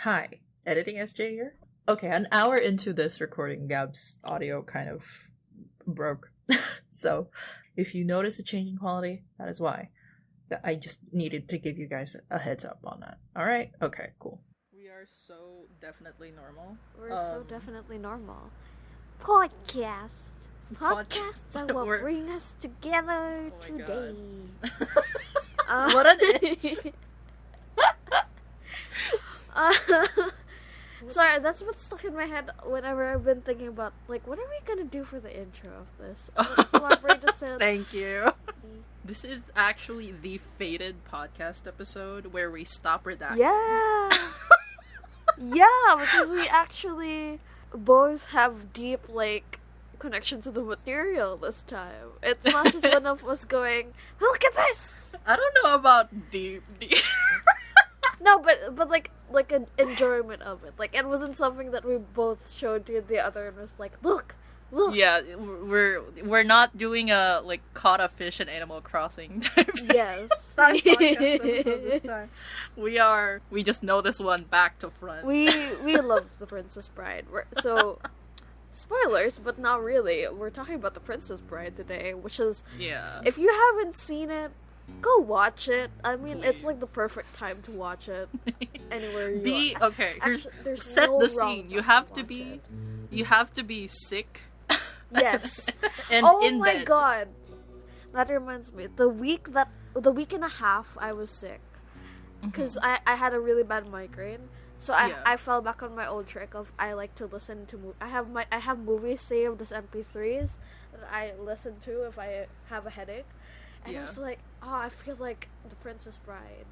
Hi, editing SJ here. Okay, an hour into this recording, Gab's audio kind of broke. So, if you notice a change in quality, that is why. I just needed to give you guys a heads up on that. Alright? Okay, cool. We are so definitely normal. We're so definitely normal. Podcast. Podcasts are what bring us together today. What an itch. Sorry, that's what's stuck in my head whenever I've been thinking about, like, what are we gonna do for the intro of this? Thank you. This is actually the fated podcast episode where we stop redacting. Yeah! Yeah, because we actually both have deep, like, connection to the material this time. It's not just one of us going, look at this! I don't know about deep. No, but like an enjoyment of it. Like, it wasn't something that we both showed to the other and was like, look. Yeah, we're not doing a like caught a fish in Animal Crossing type. Yes. Podcast episode this time. We just know this one back to front. We love The Princess Bride. So spoilers, but not really. We're talking about The Princess Bride today, which is if you haven't seen it, go watch it. I mean, Please. It's like the perfect time to watch it. Anywhere you are. Okay, Actually, set no the wrong scene. time You have to be sick. Yes. And oh in my bed. god. That reminds me. The week and a half I was sick. Because I had a really bad migraine. So I fell back on my old trick of I like to listen to I have movies saved as MP3s that I listen to if I have a headache. And I was like, I feel like The Princess Bride.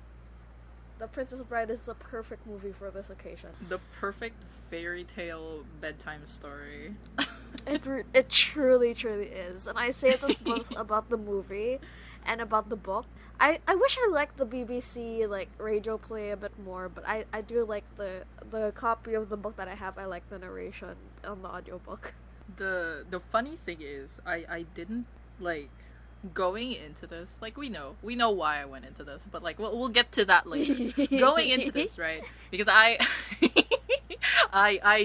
The Princess Bride is the perfect movie for this occasion. The perfect fairy tale bedtime story. It truly, truly is. And I say this both about the movie and about the book. I wish I liked the BBC like radio play a bit more, but I do like the copy of the book that I have. I like the narration on the audiobook. The funny thing is I didn't like going into this, like we know why I went into this, but like we'll get to that later. Going into this, right? Because I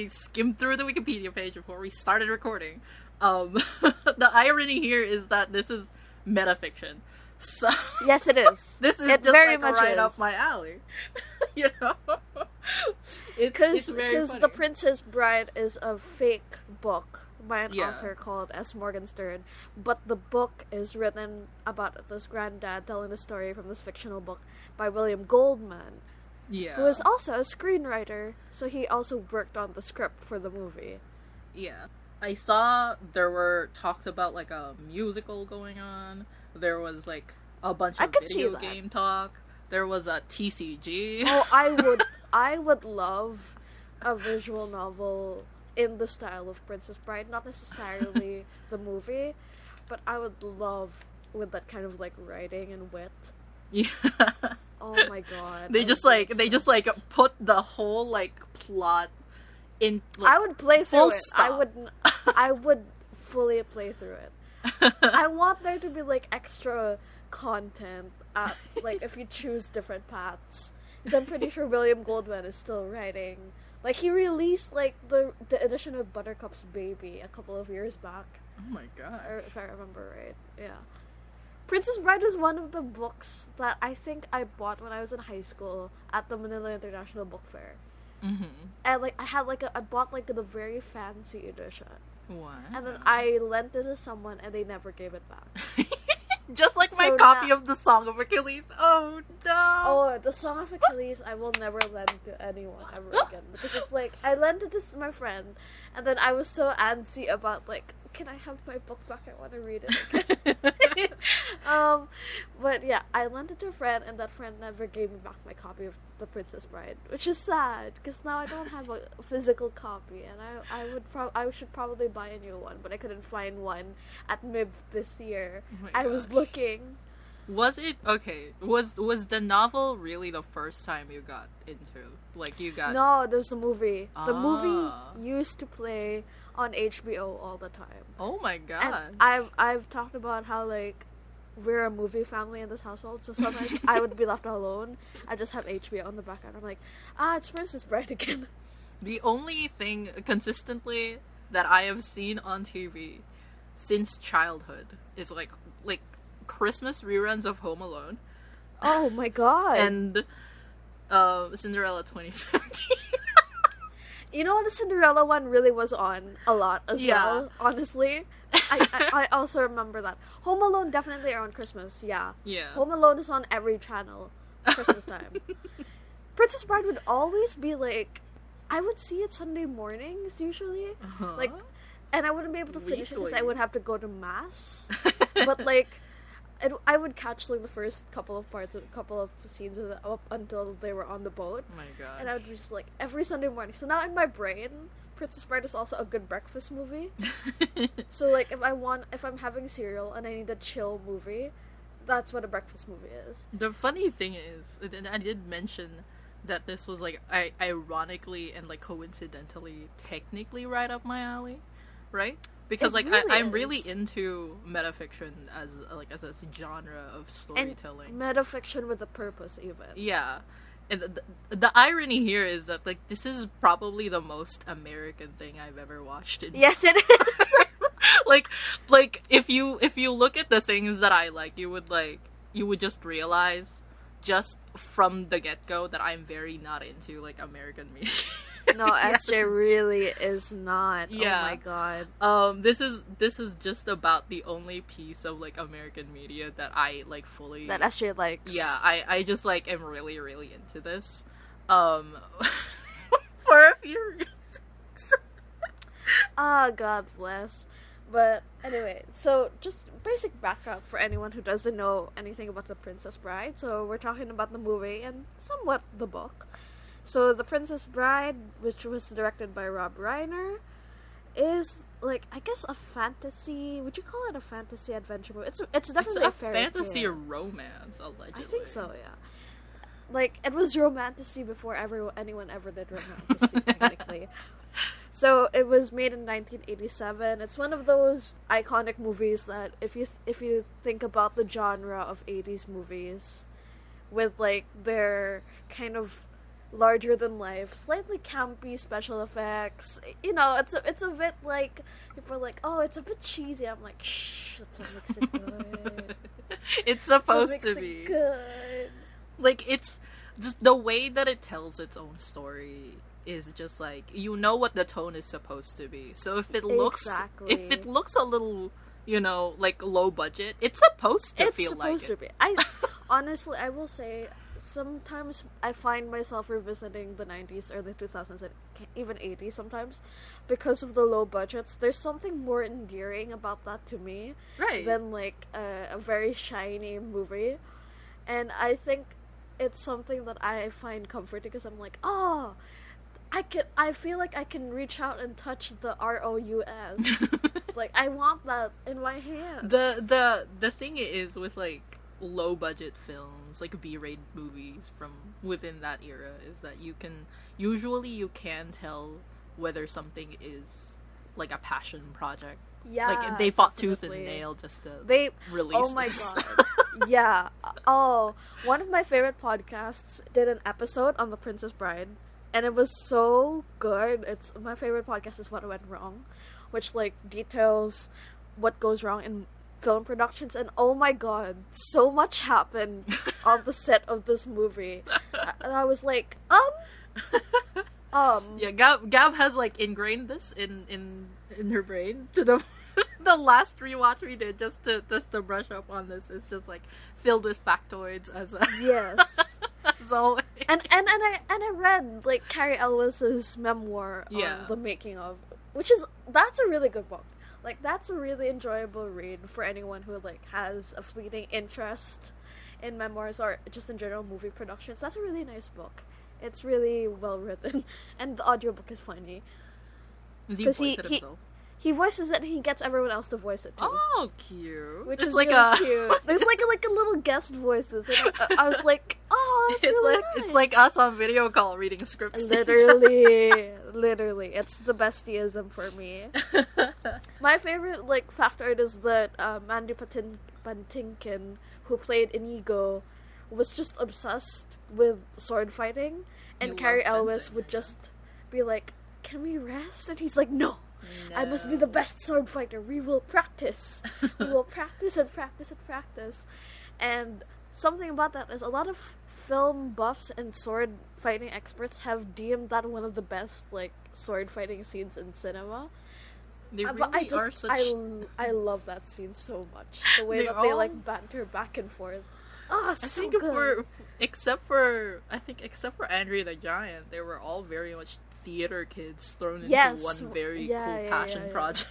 skimmed through the Wikipedia page before we started recording. The irony here is that this is metafiction. So yes, it is. This is it just very like much right is. up my alley. You know, because the The Princess Bride is a fake book by an author called S. Morgenstern, but the book is written about this granddad telling the story from this fictional book by William Goldman, who is also a screenwriter, so he also worked on the script for the movie. Yeah. I saw there were talks about like a musical going on. There was like a bunch of video game talk. There was a TCG. Oh, I would love a visual novel in the style of Princess Bride, not necessarily the movie, but I would love with that kind of like writing and wit. Yeah. Oh my god. They just put the whole like plot in. Like, I would play through it. Stop. I would fully play through it. I want there to be like extra content, like if you choose different paths. Because I'm pretty sure William Goldman is still writing. Like, he released, like, the edition of Buttercup's Baby a couple of years back. Oh my god. Or, if I remember right, yeah. Princess Bride was one of the books that I think I bought when I was in high school at the Manila International Book Fair. Mm-hmm. And, like, I bought, like, the very fancy edition. Wow. And then I lent it to someone and they never gave it back. Just like my copy of the Song of Achilles. Oh no! Oh, the Song of Achilles I will never lend to anyone ever again. Because it's like, I lent it to my friend, and then I was so antsy about like, can I have my book back? I want to read it again. But yeah, I lent it to a friend, and that friend never gave me back my copy of The Princess Bride, which is sad, because now I don't have a physical copy, and I should probably buy a new one, but I couldn't find one at MIB this year. Oh I was looking. Was it okay? Was the novel really the first time you got into? Like you got? No, there's a movie. The movie used to play on HBO all the time. Oh my god! And I've talked about how like we're a movie family in this household, so sometimes I would be left alone. I just have HBO on the background. I'm like, it's Princess Bride again. The only thing consistently that I have seen on TV since childhood is like Christmas reruns of Home Alone. Oh my god. And Cinderella 2017. You know, the Cinderella one really was on a lot as well, honestly. I also remember that. Home Alone definitely around Christmas, yeah. Yeah. Home Alone is on every channel Christmas time. Princess Bride would always be like, I would see it Sunday mornings usually. Like, and I wouldn't be able to finish it because I would have to go to mass. But like, I would catch like the first couple of parts, a couple of scenes of up until they were on the boat. Oh my god! And I would be just like every Sunday morning. So now in my brain, Princess Bride is also a good breakfast movie. So like if I'm having cereal and I need a chill movie, that's what a breakfast movie is. The funny thing is, and I did mention that this was like ironically and like coincidentally, technically right up my alley, right? Because it like really I'm is. really into metafiction as a genre of storytelling. And metafiction with a purpose, even. Yeah, and the irony here is that like this is probably the most American thing I've ever watched. Yes, it is. like if you look at the things that I like, you would just realize just from the get-go that I'm very not into like American media. No, SJ really is not. Yeah. Oh my god. This is just about the only piece of like American media that I like fully that SJ likes. Yeah, I just like am really, really into this. For a few reasons. God bless. But anyway, so just basic background for anyone who doesn't know anything about The Princess Bride. So we're talking about the movie and somewhat the book. So The Princess Bride, which was directed by Rob Reiner, is like, I guess, a fantasy. Would you call it a fantasy adventure movie? It's definitely a fairy fantasy tale. romance, allegedly. I think so, yeah. Like, it was romantasy before anyone ever did romantasy, technically. So it was made in 1987. It's one of those iconic movies that if you think about the genre of 80s movies, with like their kind of larger than life, slightly campy special effects. You know, it's a bit like people are like, oh, it's a bit cheesy. I'm like, shh, that's what makes it good. It's supposed to be good. Like, it's just the way that it tells its own story is just like, you know what the tone is supposed to be. So if it looks a little, you know, like low budget, it's supposed to feel like it. It's supposed to be. Honestly, I will say, sometimes I find myself revisiting the 90s, early 2000s, and even 80s sometimes, because of the low budgets. There's something more endearing about that to me, right, than like a very shiny movie. And I think it's something that I find comforting because I'm like, oh, I feel like I can reach out and touch the ROUS. Like, I want that in my hands. The thing is with like low budget films, like B-rated movies from within that era, is that you can tell whether something is like a passion project. Yeah, like they fought tooth and nail just to release. Oh my this. god. Yeah. Oh, one of my favorite podcasts did an episode on The Princess Bride, and it was so good. It's my favorite podcast is What Went Wrong, which like details what goes wrong in film productions, and oh my god, so much happened on the set of this movie. And I was like, yeah, Gab has like ingrained this in her brain to the last rewatch we did just to brush up on this. It's just like filled with factoids as yes. as always. And I read like Carrie Elwes's memoir on the making of, that's a really good book. Like, that's a really enjoyable read for anyone who like has a fleeting interest in memoirs or just in general movie productions. That's a really nice book. It's really well written, and the audiobook is funny. Does he voice it himself? he voices it and he gets everyone else to voice it too. Oh, cute. Which it's is like really cute. There's like a little guest voices. And I was like, oh, that's it's really like nice. It's like us on video call reading scripts. Literally, it's the bestieism for me. My favorite like fact art is that Mandy Patinkin, who played Inigo, was just obsessed with sword fighting, and Carrie Elwes would just be like, "Can we rest?" And he's like, "No. I must be the best sword fighter. We will practice. We will practice and practice and practice." And something about that is a lot of film buffs and sword fighting experts have deemed that one of the best like sword fighting scenes in cinema. They really are such... I love that scene so much. The way that all... they like banter back and forth. Oh, so good. Except for Andrea the Giant, they were all very much theater kids thrown into one very cool passion project.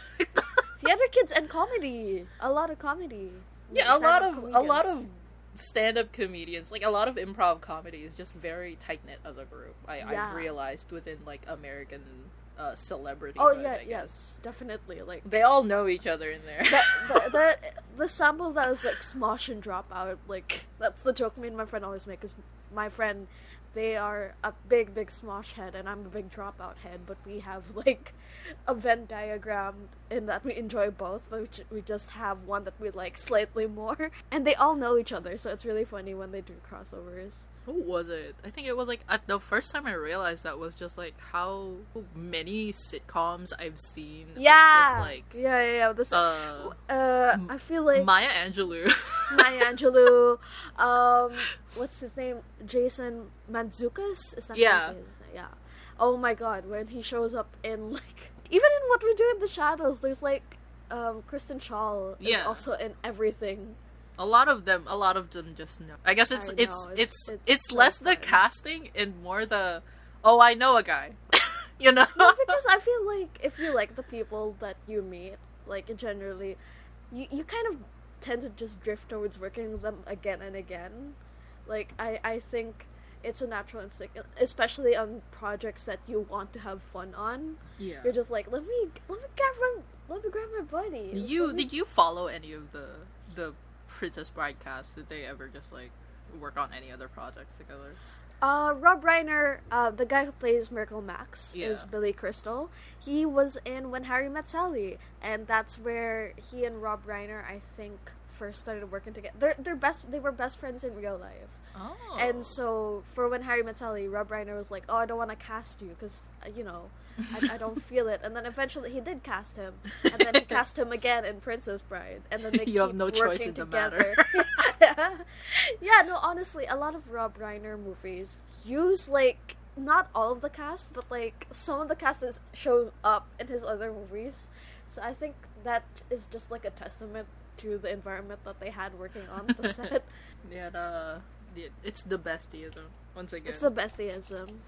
Theater kids and comedy. A lot of comedy. Yeah, a lot of stand-up comedians, like a lot of improv comedy is just very tight-knit as a group. I've realized within like American celebrity. Oh yeah, yes, definitely. Like they all know each other in there. The sample that is like smosh and drop out, like that's the joke me and my friend always make. Is my friend, they are a big smosh head and I'm a big dropout head, but we have like a Venn diagram in that we enjoy both, but we just have one that we like slightly more, and they all know each other, so it's really funny when they do crossovers. Who was it? I think it was like the first time I realized that was just like how many sitcoms I've seen. Yeah, just like This, I feel like Maya Angelou. What's his name? Jason Mantzoukas? Is that yeah. his name? Yeah. Oh my god, when he shows up in like even in What We Do in the Shadows, there's like Kristen Schaal is also in everything. A lot of them just know. I guess it's less the casting and more the I know a guy. You know? No, because I feel like if you like the people that you meet, like generally you kind of tend to just drift towards working with them again and again. Like I think it's a natural instinct, especially on projects that you want to have fun on. Yeah. You're just like, let me grab my buddy. Did you follow any of the Princess Bride cast? Did they ever just like work on any other projects together? Rob Reiner, the guy who plays Miracle Max, is Billy Crystal. He was in When Harry Met Sally, and that's where he and Rob Reiner, I think, first started working together. They were best friends in real life. Oh. And so for When Harry Met Sally, Rob Reiner was like, "Oh, I don't want to cast you because I don't feel it." And then eventually he did cast him, and then he cast him again in Princess Bride, and then they you have no choice in the matter. Yeah, no, honestly, a lot of Rob Reiner movies use like not all of the cast, but like some of the cast that show up in his other movies. So I think that is just like a testament to the environment that they had working on the set. It's the bestieism once again. It's the bestieism.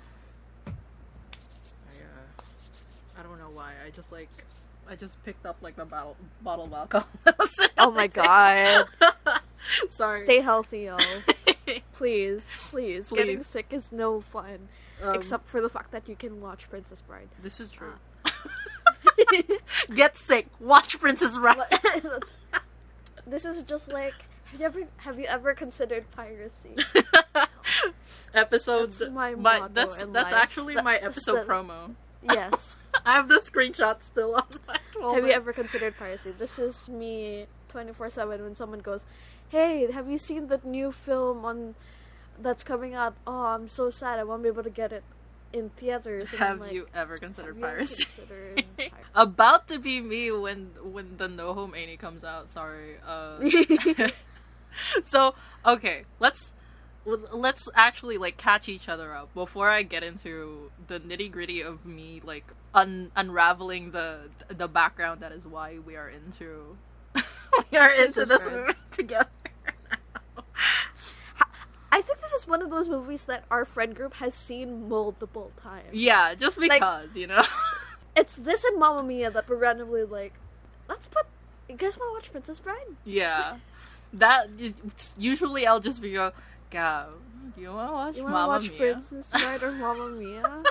I don't know why. I just picked up like the bottle of alcohol. Oh my god. Sorry. Stay healthy, y'all. Please. Getting sick is no fun. Except for the fact that you can watch Princess Bride. This is true. Get sick. Watch Princess Bride. This is just like, have you ever considered piracy? Episodes. That's actually my episode promo. Yes. I have the screenshot still on my phone. Have you ever considered piracy? This is me 24/7 when someone goes, "Hey, have you seen that new film that's coming out? Oh, I'm so sad. I won't be able to get it in theaters." And have you ever considered piracy? About to be me when the No Home Annie comes out. Sorry. So okay, let's actually like catch each other up before I get into the nitty-gritty of me like unraveling the background that is why we are into this movie together. I think this is one of those movies that our friend group has seen multiple times. Yeah, just because, like, It's this and Mamma Mia that we're randomly like, you guys want to watch Princess Bride? Yeah. That usually I'll just be go, "Gab, do you want to watch Mamma Mia? Princess Bride or Mamma Mia?"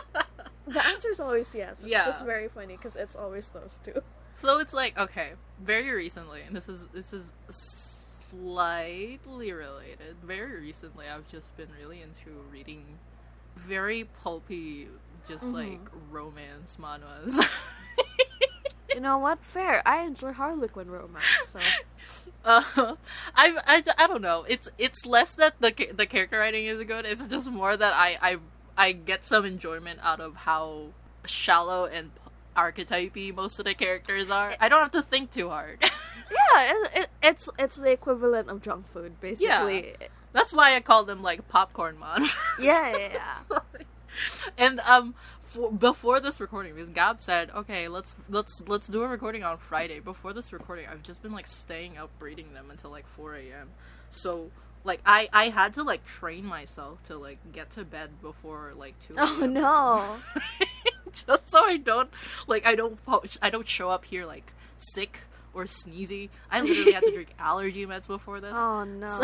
The answer is always yes. It's just very funny because it's always those two. So it's like, okay, very recently, and this is slightly related. Very recently, I've just been really into reading very pulpy, just like romance manhwas. You know what? Fair. I enjoy Harlequin romance. So I don't know. It's less that the character writing is good. It's just more that I get some enjoyment out of how shallow and archetypey most of the characters are. I don't have to think too hard. yeah, it's the equivalent of junk food, basically. Yeah. That's why I call them like popcorn man. Yeah. And before this recording, because Gab said, okay, let's do a recording on Friday. Before this recording, I've just been like staying up reading them until like 4 a.m. So like I had to like train myself to like get to bed before like 2 a.m. Oh no. Just so I don't show up here like sick or sneezy. I literally had to drink allergy meds before this. Oh no. So,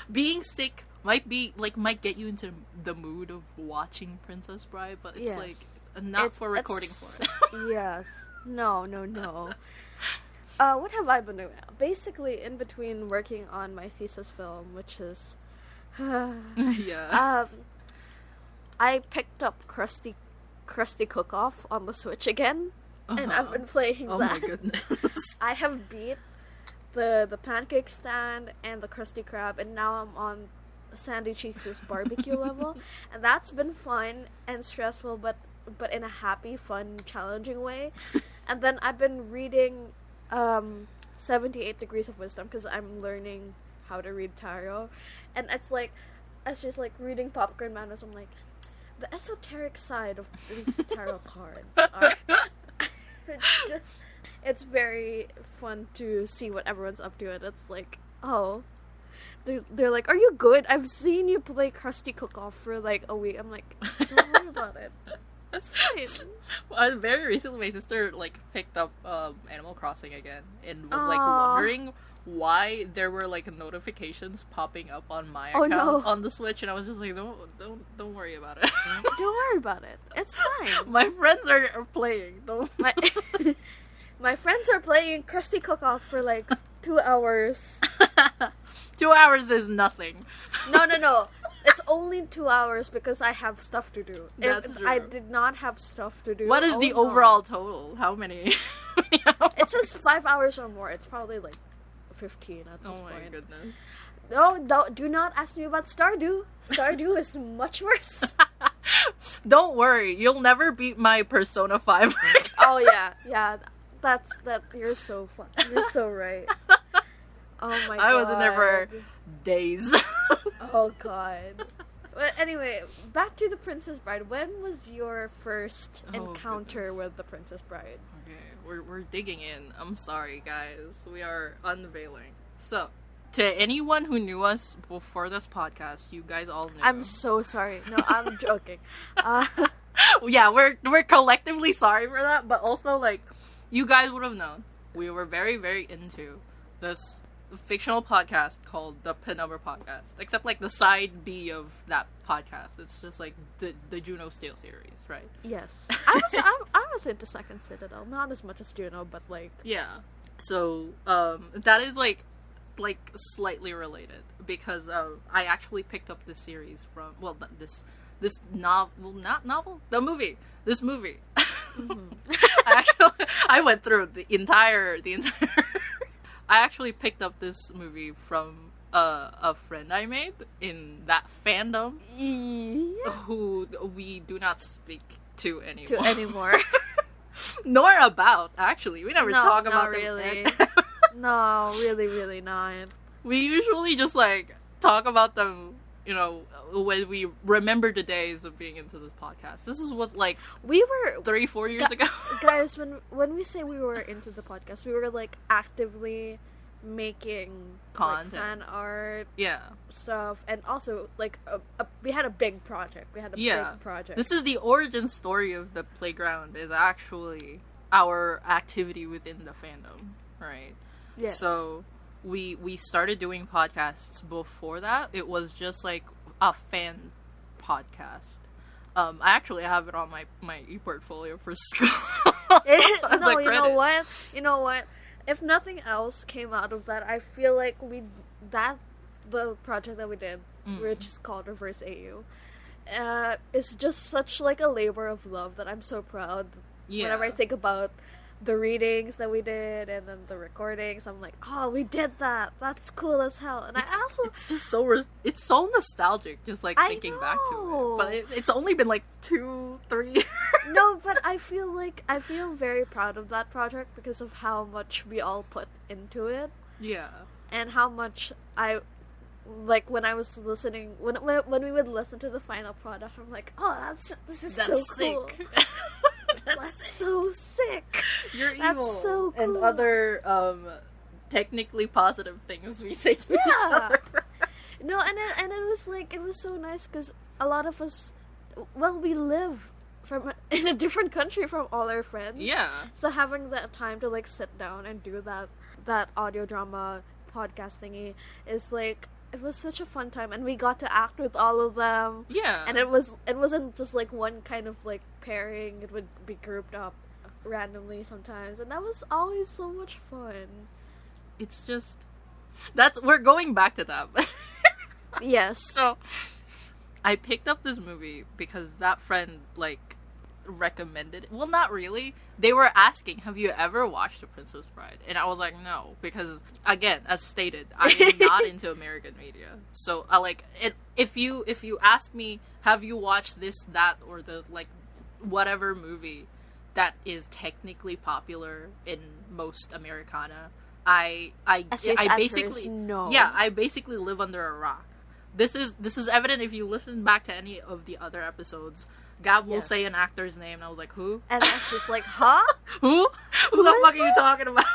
being sick might get you into the mood of watching Princess Bride, but it's like not for recording for it. Yes. No. What have I been doing? Basically, in between working on my thesis film, which is yeah. I picked up Krusty Cook-Off on the Switch again, and I've been playing that. Oh my goodness. I have beat the pancake stand and the Krusty Krab, and now I'm on Sandy Cheeks' barbecue level, and that's been fun and stressful, but in a happy, fun, challenging way. And then I've been reading 78 Degrees of Wisdom because I'm learning how to read tarot, and it's just like reading popcorn manhwas. I'm like, the esoteric side of these tarot cards are it's very fun to see what everyone's up to, and it's like, oh, they're like, are you good? I've seen you play Krusty Cook-Off for like a week. I'm like, don't worry about it. That's fine. Well, very recently, my sister like picked up Animal Crossing again and was like wondering why there were like notifications popping up on my account on the Switch, and I was just like, don't worry about it. Don't worry about it. It's fine. My friends are playing. My friends are playing Krusty Cook-Off for like 2 hours. 2 hours is nothing. No. It's only 2 hours because I have stuff to do. That's true. I did not have stuff to do. What is the overall total? How many? It says 5 hours or more. It's probably like 15 at this point. Oh my goodness. No, do not ask me about Stardew. Stardew is much worse. Don't worry, you'll never beat my Persona 5. Oh yeah. That you're so fun. You're so right. Oh my god. I was in there for days. Oh god. But anyway, back to the Princess Bride. When was your first encounter with the Princess Bride? Okay, we're digging in. I'm sorry, guys. We are unveiling. So, to anyone who knew us before this podcast, you guys all knew. I'm so sorry. No, I'm joking. Yeah, we're collectively sorry for that, but also like, you guys would have known. We were very, very into this fictional podcast called the Penumbra Podcast, except like the side B of that podcast. It's just like the Juno Steel series, right? Yes, I was into Second Citadel, not as much as Juno, but like yeah. So that is like slightly related because I actually picked up this series from this movie. Mm-hmm. I went through the entire. I actually picked up this movie from a friend I made in that fandom, who we do not speak to anymore. Nor about, actually. We never talk about them. Really. No, really not. We usually just like talk about them, you know, when we remember the days of being into this podcast. This is what, like, we were 3-4 years ago. Guys, when we say we were into the podcast, we were like actively making content, like, fan art, stuff, and also like we had a big project. This is the origin story of the playground. Is actually our activity within the fandom, right? Yes. So we started doing podcasts before that. It was just like a fan podcast. I actually have it on my e-portfolio for school. No, you know what? You know what? If nothing else came out of that, I feel like the project that we did, which is called Reverse AU, is just such like a labor of love that I'm so proud. Yeah. Whenever I think about the readings that we did and then the recordings, I'm like, oh, we did that. That's cool as hell. And it's just it's so nostalgic, just like thinking back to it. But it's only been like 2-3 years. No, but I feel very proud of that project because of how much we all put into it. Yeah. And how much I like when I was listening when we would listen to the final product, I'm like, oh, this is so sick. Cool. That's so sick. You're evil. That's so cool. And other technically positive things we say to each other. No, and it was like, it was so nice because a lot of us, well, we live in a different country from all our friends. Yeah. So having that time to like sit down and do that audio drama podcast thingy is like, it was such a fun time, and we got to act with all of them. Yeah. And it wasn't just like one kind of like pairing, it would be grouped up randomly sometimes, and that was always so much fun. It's just we're going back to that. Yes. So I picked up this movie because that friend like recommended it. Well, not really. They were asking, have you ever watched The Princess Bride? And I was like, no, because again, as stated, I am not into American media. So I like it. If you ask me, have you watched this, that, or the like whatever movie that is technically popular in most Americana, I basically no. Yeah, I basically live under a rock. This is evident if you listen back to any of the other episodes. Gab will say an actor's name, and I was like, who? And that's just like, huh? Who the fuck are you talking about?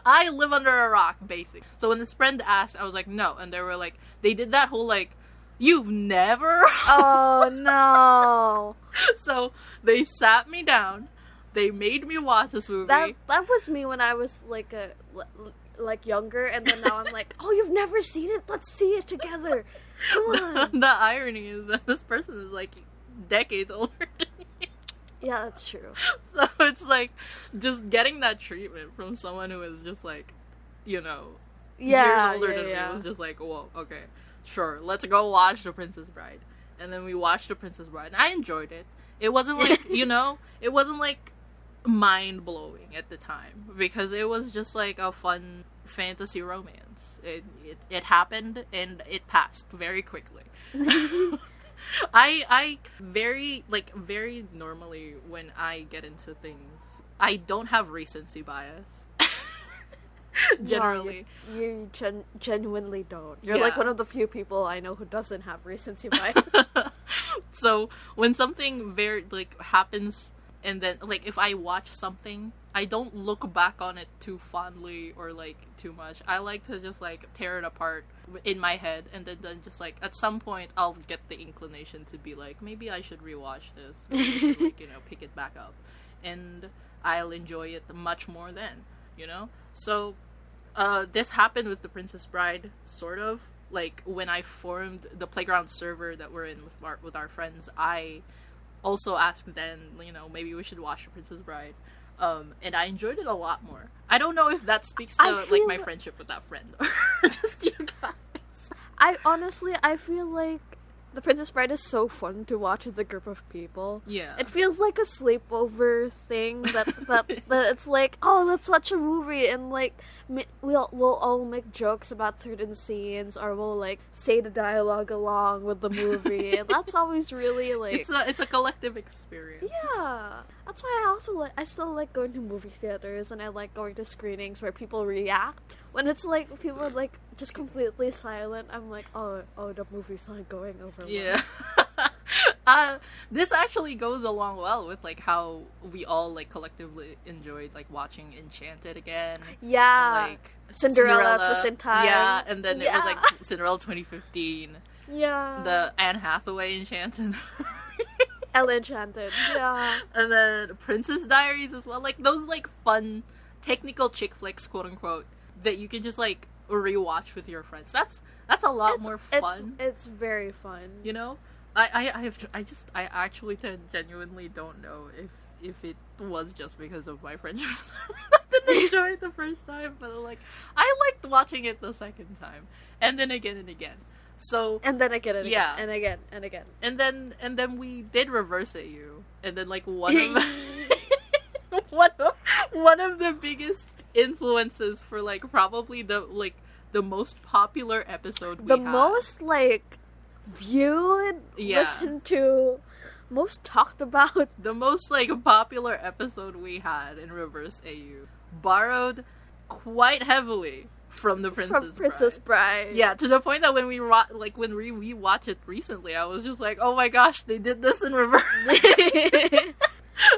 I live under a rock, basically. So when this friend asked, I was like, no. And they were like, they did that whole like, you've never? Oh, no. So they sat me down. They made me watch this movie. That was me when I was like younger, and then now I'm like, oh, you've never seen it? Let's see it together. Come on. The irony is that this person is like decades older than me. Yeah, that's true. So it's like just getting that treatment from someone who is just like, you know, years older than me was just like, whoa, okay, sure, let's go watch The Princess Bride. And then we watched The Princess Bride, and I enjoyed it. It wasn't like, you know, it wasn't like mind-blowing at the time, because it was just like a fun fantasy romance. It happened, and it passed very quickly. I very normally when I get into things, I don't have recency bias. Generally. No, you genuinely don't. You're like one of the few people I know who doesn't have recency bias. So when something very like happens, and then like if I watch something, I don't look back on it too fondly or like too much. I like to just like tear it apart in my head, and then just like at some point I'll get the inclination to be like, maybe I should rewatch this, maybe I should, like, you know, pick it back up, and I'll enjoy it much more then, you know. So this happened with The Princess Bride, sort of. Like when I formed the playground server that we're in with our friends, I also asked then, you know, maybe we should watch The Princess Bride. And I enjoyed it a lot more. I don't know if that speaks to like my friendship with that friend or just you guys. I feel like The Princess Bride is so fun to watch with a group of people. Yeah. It feels like a sleepover thing that it's like, oh, let's watch a movie, and like we'll all make jokes about certain scenes, or we'll like say the dialogue along with the movie, and that's always really like it's a collective experience. Yeah. That's why I still like going to movie theaters, and I like going to screenings where people react. When it's like people are like just completely silent, I'm like, oh, the movie's not going over well. Yeah. This actually goes along well with like how we all like collectively enjoyed like watching Enchanted again. Yeah. And, like Cinderella Twist in Time. Yeah, and then it was like Cinderella 2015. Yeah. The Anne Hathaway Enchanted. Elle Enchanted. Yeah. And then Princess Diaries as well. Like those like fun technical chick flicks, quote unquote, that you can just like rewatch with your friends. That's a lot more fun. It's very fun. You know? I actually genuinely don't know if it was just because of my friendship that I didn't enjoy it the first time, but like I liked watching it the second time, and then again and again. So And then again and again. Yeah. And again and again. and then we did reverse AU, and then like one of the biggest influences for like probably the most popular episode we The had. most like viewed, Yeah. listened to, most talked about. The most like popular episode we had in Reverse AU borrowed quite heavily from the From Princess Bride. Yeah, to the point that when we watch it recently, I was just like, oh my gosh, they did this in reverse.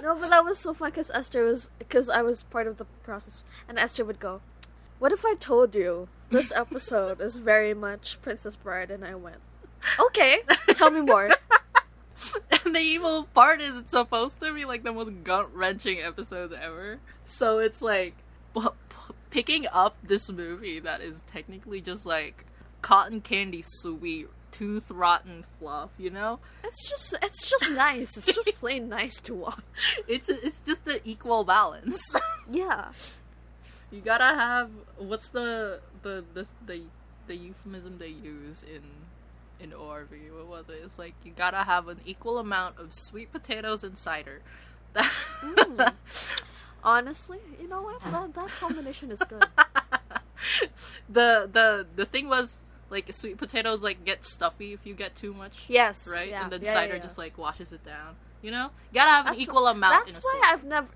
No, but that was so fun because I was part of the process, and Esther would go, "What if I told you this episode is very much Princess Bride?" And I went, "Okay, tell me more." And the evil part is it's supposed to be like the most gut-wrenching episode ever. So it's like picking up this movie that is technically just like cotton candy sweet, tooth rotten fluff, you know? It's just nice. It's just plain nice to watch. It's just the equal balance. Yeah. You gotta have what's the euphemism they use in ORV? What was it? It's like you gotta have an equal amount of sweet potatoes and cider. Honestly, you know what? That combination is good. The thing was like sweet potatoes like get stuffy if you get too much. Yes. Right? Yeah. And then Yeah, cider yeah. just like washes it down. You know? You gotta have an equal amount in a That's why store. I've never.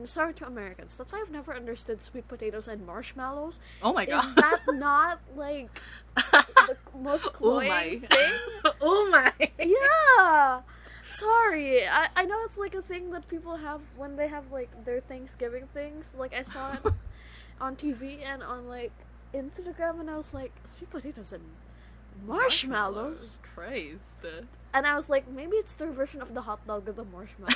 Sorry to Americans. That's why I've never understood sweet potatoes and marshmallows. Oh my god. Is that not like the most cloying thing? Oh my. Yeah. Sorry. I know it's like a thing that people have when they have like their Thanksgiving things. Like I saw it on TV and on like Instagram, and I was like, sweet potatoes and marshmallows. Christ. And I was like, maybe it's their version of the hot dog with the marshmallow.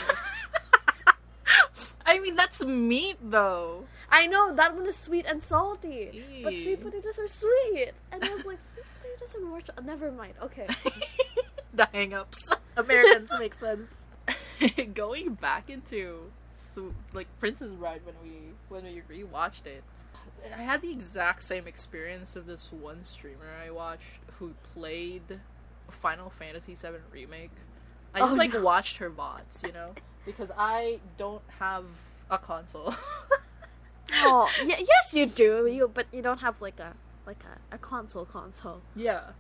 I mean, that's meat though. I know, that one is sweet and salty. But Ew. sweet potatoes are sweet. And I was like, sweet potatoes and marshmallow. Never mind. Okay. The hang-ups. Americans make sense. Going back into like Princess Bride when we rewatched it, I had the exact same experience of this one streamer I watched who played Final Fantasy VII Remake. I just watched her VODs, you know, because I don't have a console. Oh, yes you do. But you don't have like a console. Yeah.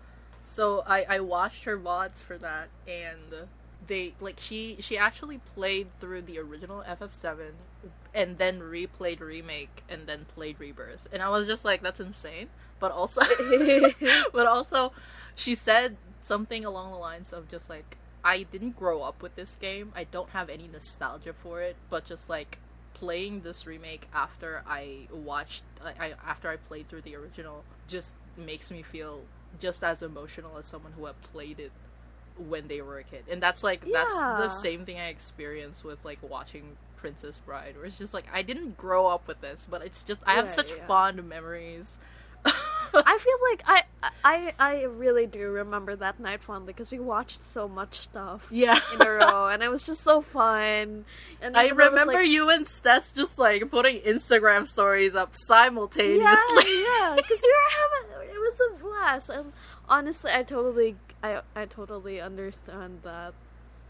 So I watched her VODs for that, and they like she actually played through the original FF7 and then replayed Remake and then played Rebirth. And I was just like, that's insane. But also she said something along the lines of just like, I didn't grow up with this game. I don't have any nostalgia for it, but just like playing this remake after I played through the original just makes me feel just as emotional as someone who had played it when they were a kid. And that's like that's the same thing I experienced with like watching Princess Bride, where it's just like I didn't grow up with this, but it's just I have such fond memories. I feel like I really do remember that night fondly because we watched so much stuff in a row, and it was just so fun. And I remember you and Stess just like putting Instagram stories up simultaneously. Yeah, because we were having it was a blast, and honestly, I totally understand that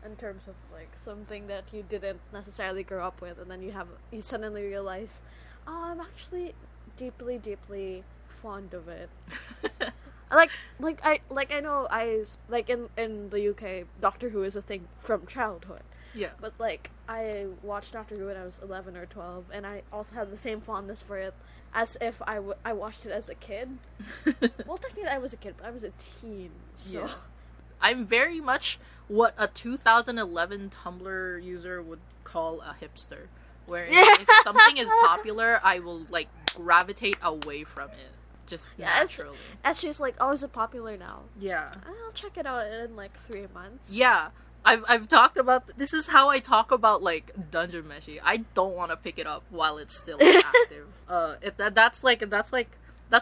in terms of like something that you didn't necessarily grow up with, and then you suddenly realize, oh, I'm actually deeply fond of it. I know in the UK, Doctor Who is a thing from childhood. Yeah. But like I watched Doctor Who when I was 11 or 12, and I also had the same fondness for it as if I watched it as a kid. Well, technically I was a kid, but I was a teen. So yeah. I'm very much what a 2011 Tumblr user would call a hipster, where if something is popular, I will like gravitate away from it. Just naturally. As she's like, oh, is it popular now? Yeah. I'll check it out in like 3 months. Yeah. I've talked about this is how I talk about like Dungeon Meshi. I don't want to pick it up while it's still active. That's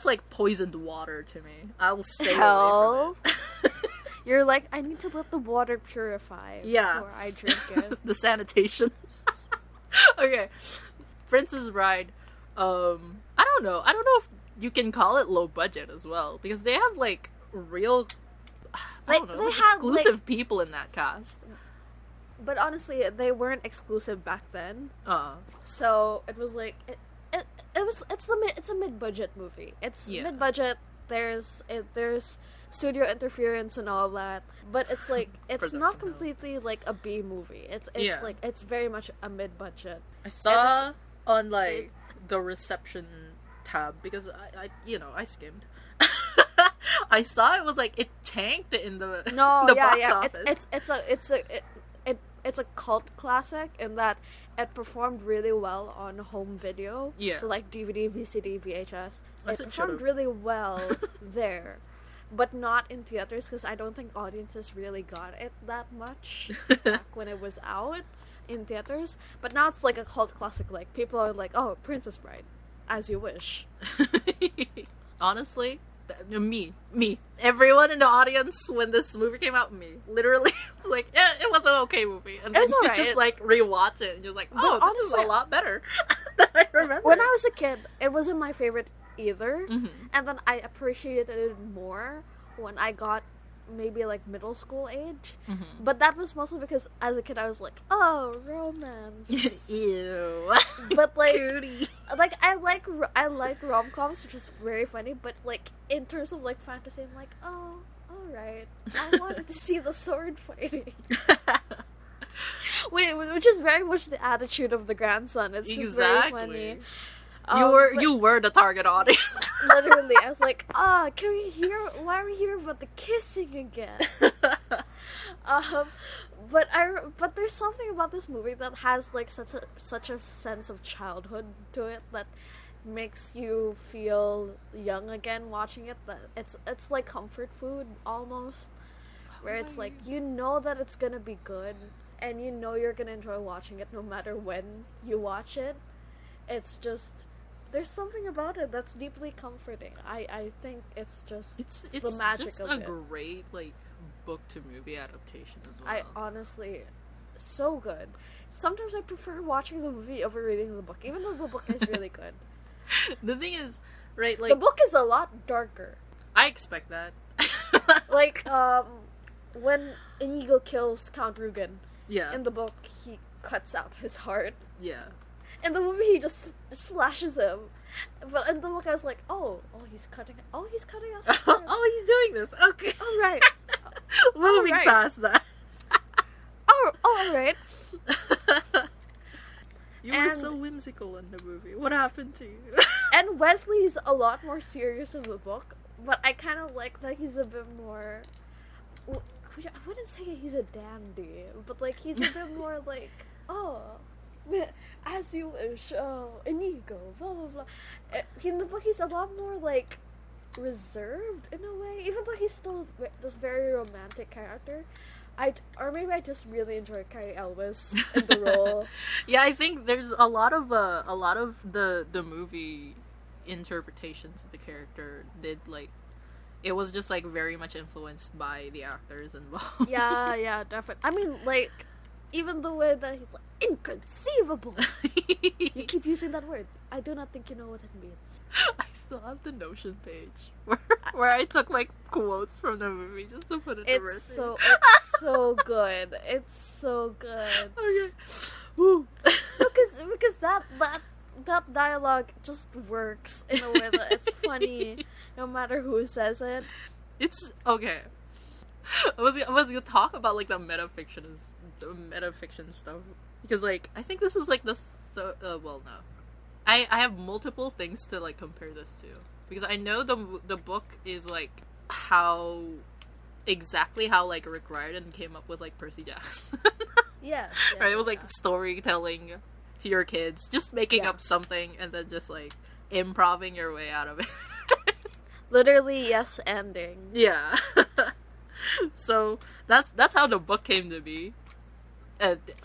like poisoned water to me. I'll stay away from it. You're like, I need to let the water purify before I drink it. The sanitation. Okay. Princess Bride. I don't know if you can call it low budget as well, because they have like real exclusive people in that cast. But honestly, they weren't exclusive back then. So it was like it's a mid-budget movie. It's mid-budget. There's studio interference and all that, but it's like it's not completely like a B movie. It's like it's very much a mid-budget. I saw on like the reception tab, because I skimmed. I saw it was like it tanked in the box office. It's a cult classic in that it performed really well on home video. Yeah. So like DVD, VCD, VHS. It performed really well there, but not in theaters, because I don't think audiences really got it that much back when it was out in theaters. But now it's like a cult classic. Like people are like, "Oh, Princess Bride, as you wish." Honestly, me, everyone in the audience when this movie came out, me, literally, it's like, yeah, it was an okay movie, and then you just like rewatch it, and you're like, oh, this honestly, is a lot better than I remember. When I was a kid, it wasn't my favorite either, and then I appreciated it more when I got maybe like middle school age, but that was mostly because as a kid I was like, oh, romance. Ew. But like Cootie. Like I like rom-coms, which is very funny, but like in terms of like fantasy, I'm like, oh, alright, I wanted to see the sword fighting. Which is very much the attitude of the grandson. It's just very funny. You were the target audience. Literally, I was like, can we hear? Why are we hearing about the kissing again? But there's something about this movie that has like such a sense of childhood to it that makes you feel young again watching it. That it's like comfort food almost, where it's like you know that it's gonna be good, and you know you're gonna enjoy watching it no matter when you watch it. It's just. There's something about it that's deeply comforting. I think it's just the magic just of a it. great like book to movie adaptation as well. I honestly, so good. Sometimes I prefer watching the movie over reading the book, even though the book is really good. The thing is, right, like the book is a lot darker. I expect that. Like when Inigo kills Count Rugen, in the book he cuts out his heart. Yeah. In the movie, he just slashes him. But in the book, I was like, he's cutting off his heart. Oh, he's doing this. Okay. All right. Moving past that. All right. You were so whimsical in the movie. What happened to you? And Wesley's a lot more serious in the book, but I kind of like that he's a bit more... I wouldn't say he's a dandy, but like he's a bit more like, as you wish, Inigo, blah blah blah. In the book, he's a lot more like reserved in a way, even though he's still this very romantic character. Or maybe I just really enjoy Carrie Elwes in the role. Yeah, I think there's a lot of the movie interpretations of the character did like. It was just like very much influenced by the actors involved. Yeah, definitely. I mean, like, even the way that he's like, inconceivable! You keep using that word. I do not think you know what it means. I still have the Notion page where I took like quotes from the movie just to put it in It's so good. It's so good. Okay. Woo. Because that dialogue just works in a way that it's funny no matter who says it. It's okay. I was gonna talk about like the metafiction stuff, because like I think this is like the well, no, I have multiple things to like compare this to, because I know the book is like exactly how like Rick Riordan came up with like Percy Jackson. Yes. Yeah, right. It was like storytelling to your kids, just making up something and then just like improving your way out of it. Literally, yes, ending. Yeah. So that's how the book came to be,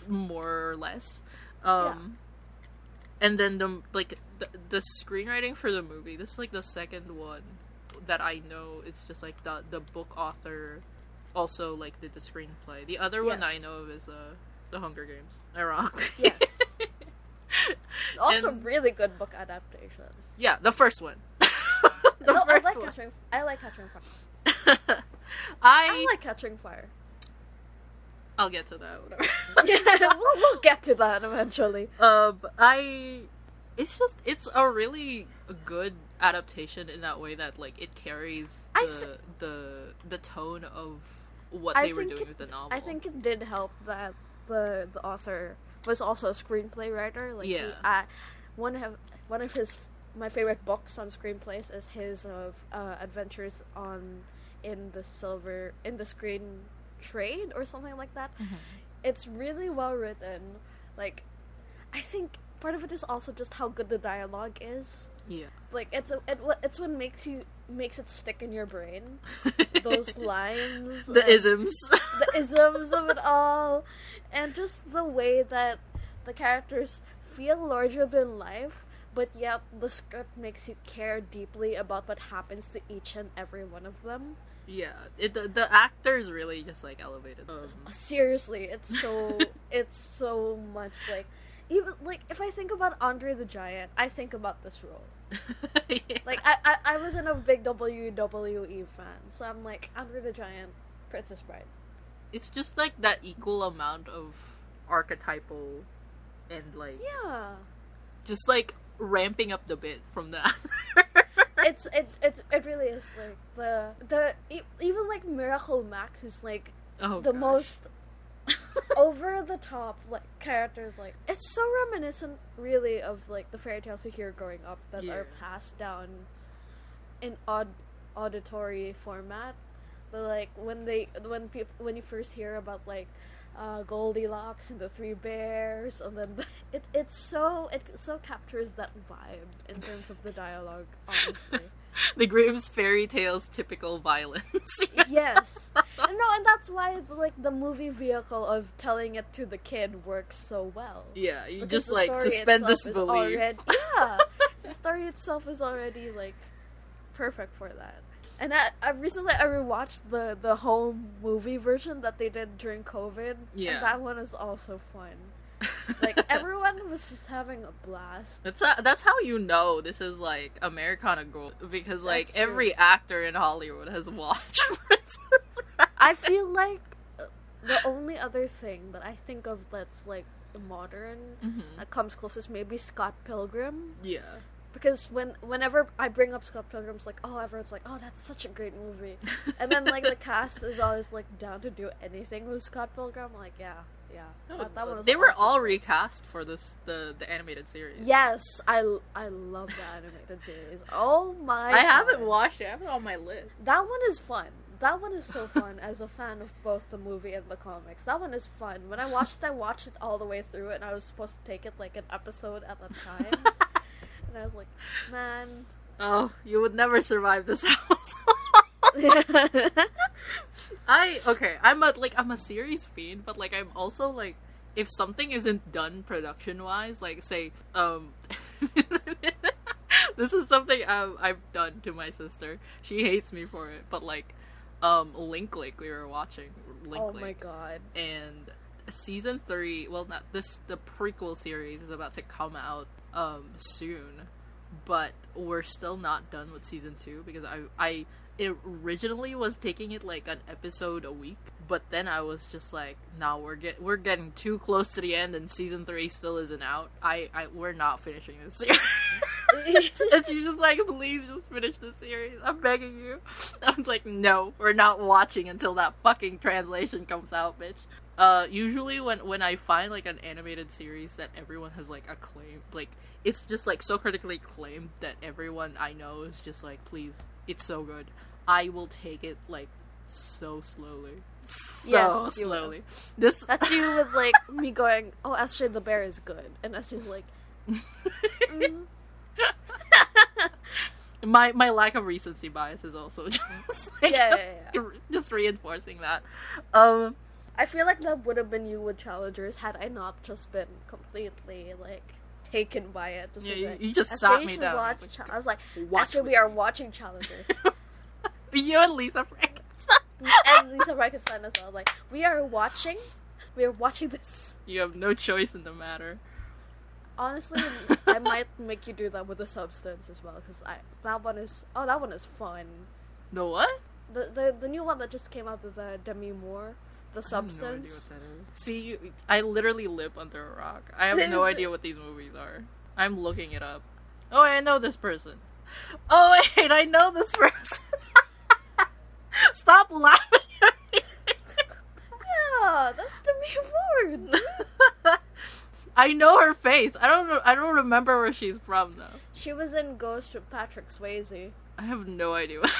more or less. And then the screenwriting for the movie. This is like the second one that I know. It's just like the book author also like did the screenplay. The other one I Yes. know of is The Hunger Games. Ironically. Yes. Also, And- really good book adaptations. Yeah, the first one. No, I first like one. Catching Fire. I I like Catching Fire. I'll get to that. Whatever. Yeah, we'll get to that eventually. It's a really good adaptation in that way that like it carries the tone of what I they were think doing it- with the novel. I think it did help that the author was also a screenplay writer. Like Yeah. one of his my favorite books on screenplays is his of adventures in the screen trade or something like that. It's really well written. Like, I think part of it is also just how good the dialogue is. Yeah. Like it's what makes it stick in your brain. Those lines, The and isms. the isms of it all, and just the way that the characters feel larger than life, but yet the script makes you care deeply about what happens to each and every one of them. Yeah. The actors really just like elevated. Seriously, it's so much like, even like if I think about Andre the Giant, I think about this role. Yeah. Like I wasn't a big WWE fan, so I'm like Andre the Giant, Princess Bride. It's just like that equal amount of archetypal and like Yeah. just like ramping up the bit from the It really is like even like Miracle Max, who's like oh, the gosh. most over the top like characters. Like it's so reminiscent really of like the fairy tales you hear growing up that Yeah. are passed down in auditory format. But like when you first hear about like Goldilocks and the Three Bears, and then it so captures that vibe in terms of the dialogue, honestly. The Grimm's fairy tales typical violence. Yes. And that's why like the movie vehicle of telling it to the kid works so well. Yeah, you Because just the like story suspend itself is disbelief. Yeah. The story itself is already like perfect for that. And I recently rewatched the home movie version that they did during COVID. Yeah. And that one is also fun. Like everyone was just having a blast. That's how you know this is like Americana Gold, because like That's true. every actor in Hollywood has watched Princess Bride. I feel like the only other thing that I think of that's like modern that comes closest maybe Scott Pilgrim. Yeah. Because whenever I bring up Scott Pilgrim, it's like, oh, everyone's like, oh, that's such a great movie. And then, like, the cast is always, like, down to do anything with Scott Pilgrim. I'm like, yeah. That one was They were awesome. all recast for the animated series. Yes, I love the animated series. Oh my I haven't God. watched it. I have it on my list. That one is fun. That one is so fun as a fan of both the movie and the comics. That one is fun. When I watched it all the way through it, and I was supposed to take it, like, an episode at a time. And I was like, man. Oh, you would never survive this house. I'm a series fiend, but like I'm also like, if something isn't done production wise, like say this is something I've done to my sister. She hates me for it, but like Link we were watching Link Oh my God. and season 3, well, not this, the prequel series is about to come out soon, but we're still not done with season 2 because I it originally was taking it like an episode a week, but then I was just like, nah, we're getting too close to the end and season 3 still isn't out. We're not finishing this series. And she's just like, please just finish the series, I'm begging you. I was like, no, we're not watching until that fucking translation comes out, bitch. Usually when I find like an animated series that everyone has like acclaimed, like it's just like so critically acclaimed that everyone I know is just like, please, it's so good, I will take it like so slowly. So Yes, you will. slowly. This That's you with like me going, oh, SJ the Bear is good, and SJ's like, my lack of recency bias is also just like, yeah. just reinforcing that. I feel like that would have been you with Challengers had I not just been completely like taken by it. Just Yeah, be like, you just "SJ, sat you me should down. watch I was like, Watch actually, with we are me." watching Challengers. You and Lisa Frankenstein. And Lisa Frankenstein as well. Like, we are watching this. You have no choice in the matter. Honestly, I might make you do that with the Substance as well, because that one is fun. The what? The new one that just came out with Demi Moore, The Substance. I have no idea what that is. See, I literally live under a rock. I have no idea what these movies are. I'm looking it up. Oh, I know this person. Oh wait, I know this person. Stop laughing at me. Yeah, that's Demi Moore. I know her face. I don't remember where she's from though. She was in Ghost with Patrick Swayze. I have no idea what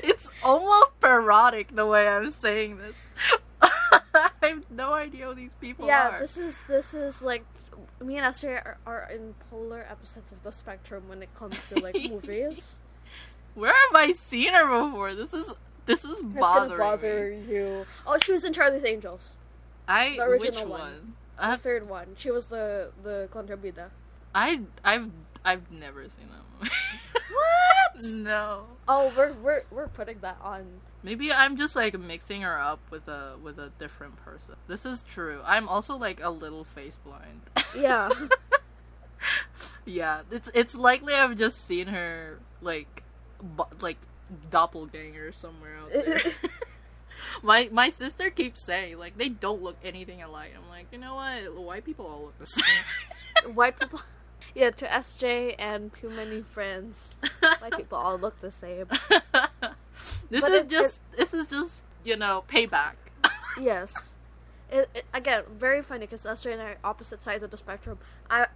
it's almost parodic the way I'm saying this. I have no idea who these people are. Yeah, this is like, me and Esther are in polar opposites of the spectrum when it comes to like movies. Where have I seen her before? This is It's bothering gonna bother me. you. Oh, she was in Charlie's Angels. The original Which one. one? The third one. She was the contrabida. I've never seen that movie. What? No. Oh, we're putting that on. Maybe I'm just like mixing her up with a different person. This is true. I'm also like a little face blind. Yeah. Yeah, it's likely I've just seen her like doppelganger somewhere out there. My sister keeps saying like they don't look anything alike. I'm like, you know what? White people all look the same. White people. Yeah, to SJ and too many friends. White people all look the same. This is just you know payback. Yes. Again, very funny because SJ and I are opposite sides of the spectrum. I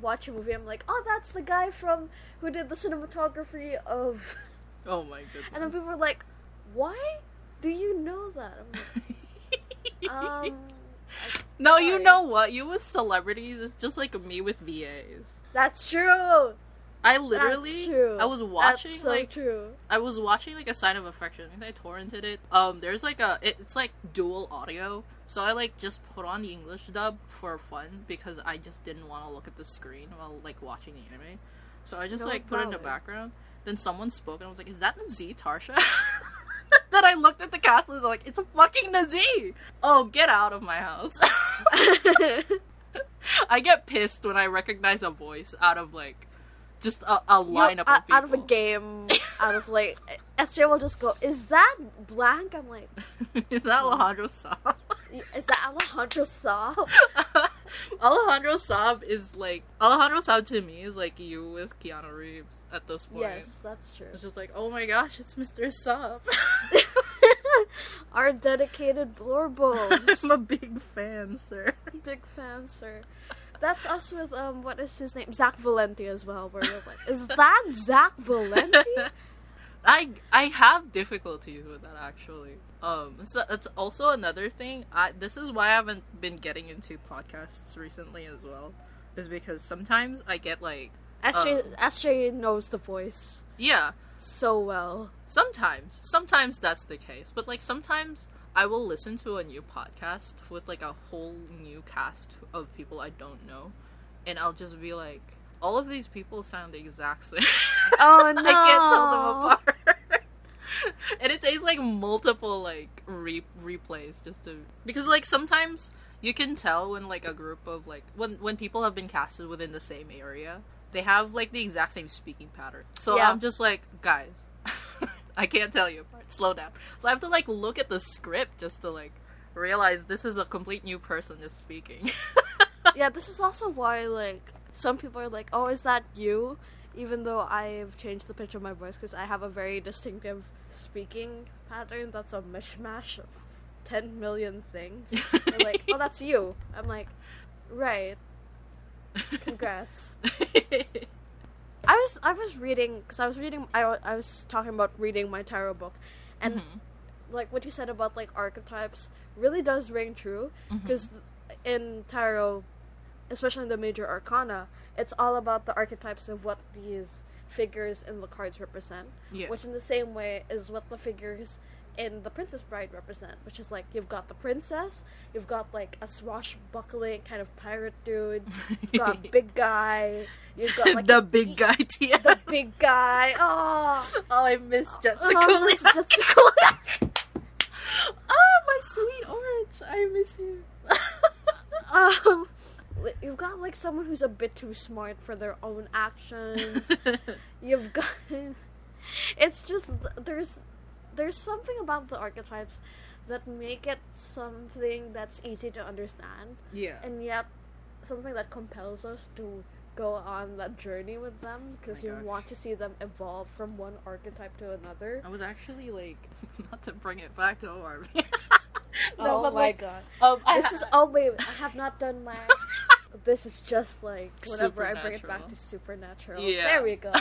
watch a movie, I'm like, oh, that's the guy from who did the cinematography of. Oh my goodness. And then people were like, why do you know that? I'm like, no, sorry. you know what? You with celebrities is just like me with VAs. That's true. I literally, That's true. I was watching That's so like true. I was watching like A Sign of Affection because I torrented it. There's like it's like dual audio, so I like just put on the English dub for fun because I just didn't want to look at the screen while like watching the anime. So I just No, like put it in the valid. background. Then someone spoke and I was like, "Is that Nazi Tarsha?" Then I looked at the cast and was like, "It's a fucking Nazi!" Oh, get out of my house! I get pissed when I recognize a voice out of like just a lineup of people. Out of a game, out of like, SJ will just go, is that blank? I'm like, Is that Alejandro Saab? is that Alejandro Saab? Alejandro Saab to me is like you with Keanu Reeves at this point. Yes, that's true. It's just like, oh my gosh, it's Mr. Saab. Our dedicated blorbos. I'm a big fan, sir. Big fan, sir. That's us with, what is his name? Zach Valenti as well, where you're like, is that Zach Valenti? I have difficulties with that actually. It's also another thing. This is why I haven't been getting into podcasts recently as well, is because sometimes I get like SJ knows the voice yeah. so well. Sometimes that's the case, but like sometimes I will listen to a new podcast with like a whole new cast of people I don't know, and I'll just be like, all of these people sound the exact same. Oh no! I can't tell them apart. And it takes like multiple like replays just to, because like sometimes you can tell when like a group of like when people have been casted within the same area, they have like the exact same speaking pattern. So Yeah. I'm just like, guys, I can't tell you apart. Slow down. So I have to like look at the script just to like realize this is a complete new person just speaking. Yeah, this is also why, like, some people are like, oh, is that you? Even though I've changed the pitch of my voice because I have a very distinctive speaking pattern that's a mishmash of 10 million things. They're like, oh, that's you. I'm like, right. Congrats. I was reading, because I was talking about reading my tarot book, and like what you said about like archetypes really does ring true, because in tarot, especially in the major arcana, it's all about the archetypes of what these figures in the cards represent, Yeah. which in the same way is what the figures in The Princess Bride represent, which is like you've got the princess, you've got like a swashbuckling kind of pirate dude, you've got big guy, you've got like the big guy, Tia. the big guy. Oh, I miss Jetsuko. oh, that's Jetsuko. Oh, my sweet orange. I miss him. You've got like someone who's a bit too smart for their own actions. You've got. It's just there's something about the archetypes that make it something that's easy to understand. Yeah. And yet something that compels us to go on that journey with them because you want to see them evolve from one archetype to another. I was actually like, not to bring it back to ORB. No, oh my god. Wait, I have not done my. This is just like whenever I bring it back to Supernatural. Yeah. There we go.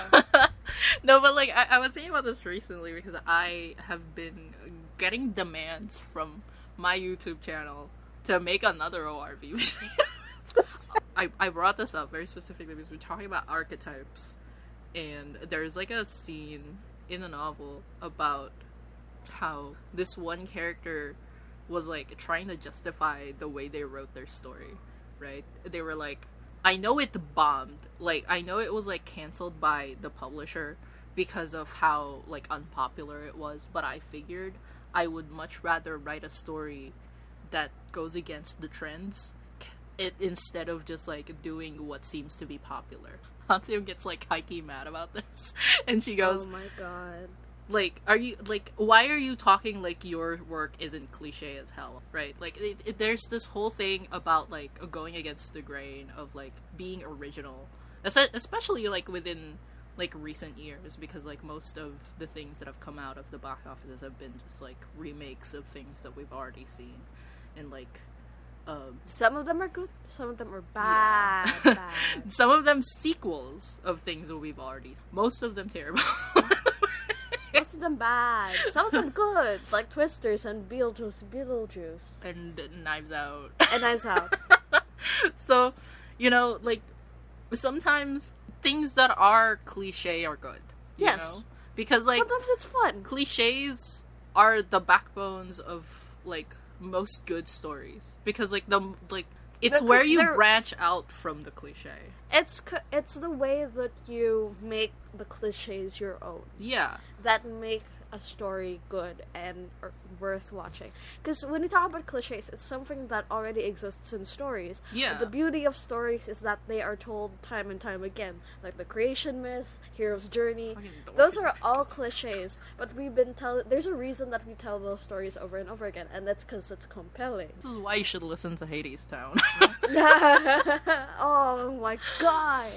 No, but like I was thinking about this recently because I have been getting demands from my YouTube channel to make another ORB. I brought this up very specifically because we're talking about archetypes, and there's like a scene in the novel about how this one character was like trying to justify the way they wrote their story, right? They were like, I know it bombed, like I know it was like canceled by the publisher because of how like unpopular it was, but I figured I would much rather write a story that goes against the trends instead of just like doing what seems to be popular. Hanseo gets like hikey mad about this and she goes, oh my god, like, are you like, why are you talking like your work isn't cliche as hell, right? Like there's this whole thing about like going against the grain of like being original, especially like within like recent years, because like most of the things that have come out of the box offices have been just like remakes of things that we've already seen, and like some of them are good, some of them are bad. Yeah. Bad. Some of them sequels of things that we've already, most of them terrible. Most of them bad, some of them good, like Twisters and Beetlejuice and Knives Out. And Knives Out. So, you know, like sometimes things that are cliche are good. You know? Because like sometimes it's fun. Cliches are the backbones of like most good stories, because like it's because where you branch out from the cliche. It's the way that you make the cliches your own. Yeah. That make a story good and worth watching. Because when you talk about cliches, it's something that already exists in stories. Yeah. But the beauty of stories is that they are told time and time again. Like the creation myth, hero's journey. Those are all cliches. But we've been there's a reason that we tell those stories over and over again, and that's because it's compelling. This is why you should listen to Hades Town. Oh my god.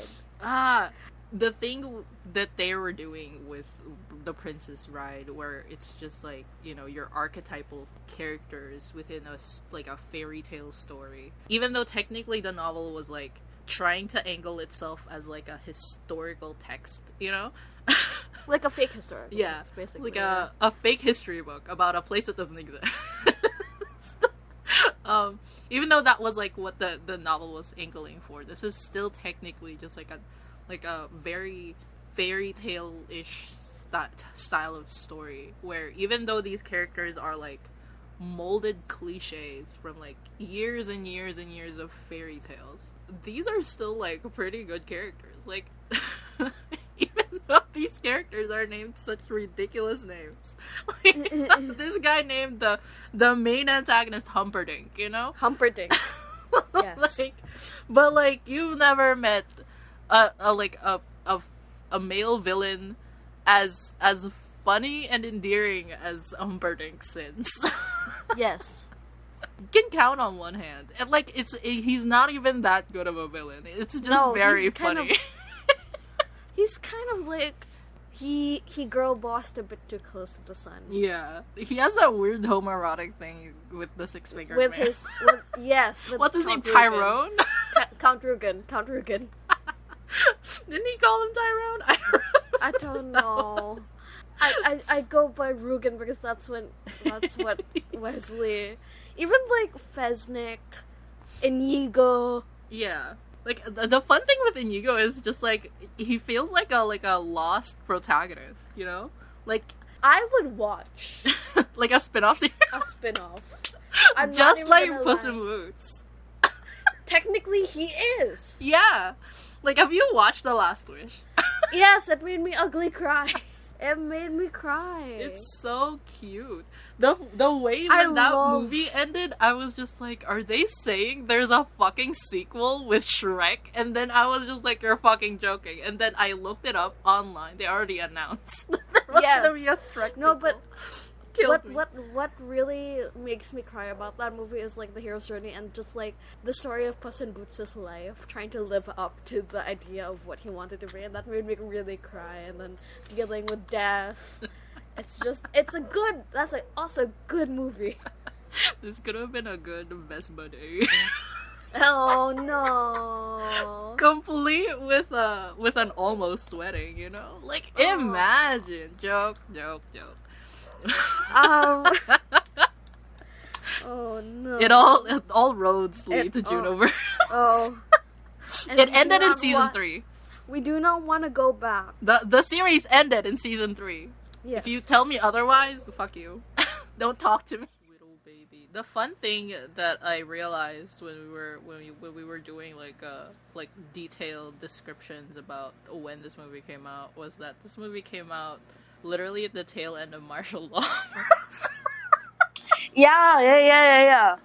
The thing that they were doing with The Princess Bride, where it's just like, you know, your archetypal characters within a fairy tale story. Even though technically the novel was like trying to angle itself as like a historical text, you know? Like a fake historical text, basically. Like a fake history book about a place that doesn't exist. Even though that was like what the novel was angling for, this is still technically just like a very fairy tale-ish style of story, where even though these characters are like molded cliches from like years and years and years of fairy tales, these are still like pretty good characters. Like even though these characters are named such ridiculous names, like, this guy named the main antagonist Humperdinck, you know? Humperdinck. Yes. But like you've never met a male villain as funny and endearing as Humperdinck since. Yes. You can count on one hand. And like he's not even that good of a villain. It's just very funny. He's kind of like he girl bossed a bit too close to the sun. Yeah. He has that weird homoerotic thing with the six-fingered man. With what's his name? Count Tyrone? Count Rugen. Didn't he call him Tyrone? I don't know. I go by Rugen because that's what Wesley. Even like Fesnik, Inigo. Yeah. Like the fun thing with Inigo is just like he feels like a lost protagonist, you know? Like I would watch Like a spin-off series? a spin-off. Just like Puss in Boots. Technically, he is. Yeah. Like, have you watched The Last Wish? Yes, it made me ugly cry. It made me cry. It's so cute. The way I when that love- movie ended, I was just like, are they saying there's a fucking sequel with Shrek? And then I was just like, you're fucking joking. And then I looked it up online. They already announced there was gonna be a Shrek No, sequel. but Killed me. what really makes me cry about that movie is like the hero's journey and just like the story of Puss in Boots' life, trying to live up to the idea of what he wanted to be, and that made me really cry. And then dealing with death, that's like also good movie. This could have been a good Vespa day. Oh no! Complete with an almost wedding, you know? Like, imagine. Joke. Oh no! It all roads lead to Junoverse. Oh. And It we ended do in not season 3. We do not want to go back. The series ended in season 3. Yes. If you tell me otherwise, fuck you. Don't talk to me. Little baby. The fun thing that I realized when we were doing like detailed descriptions about when this movie came out was that this movie came out literally at the tail end of martial law. Yeah,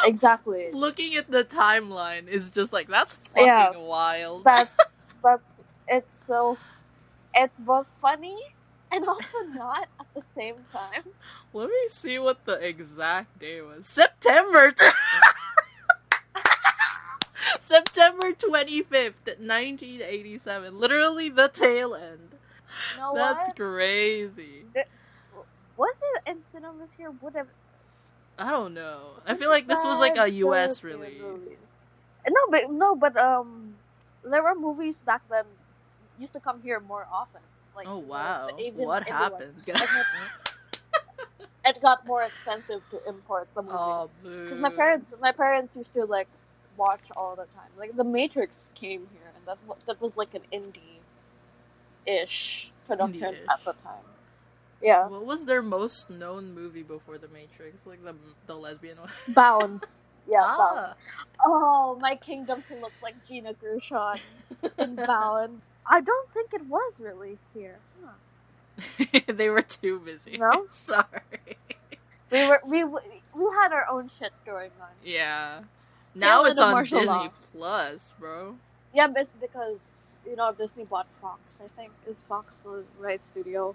exactly. Looking at the timeline is just like, that's fucking wild. But it's both funny and also not at the same time. Let me see what the exact day was. September 25th, 1987. Literally the tail end. You know That's what? crazy. Was it in cinemas here? Whatever. I don't know. I feel like this was like a US release. No, but there were movies back then used to come here more often. Like, Oh wow. even What Indie happened? ones. It got more expensive to import the Oh, movies. boo. Because my parents used to like watch all the time. Like The Matrix came here, and that was like an indie-ish production Indie-ish. at the time. Yeah, What was their most known movie before The Matrix? Like the lesbian one? Bound. Yeah, Bound. Ah. Oh, my kingdom to look like Gina Gershon in Bound. I don't think it was released here. Huh. They were too busy. No? Sorry. We had our own shit going on. Yeah. Now Tail it's end of on martial Disney law. Plus, bro. Yeah, but it's because Disney bought Fox. I think is Fox the right studio.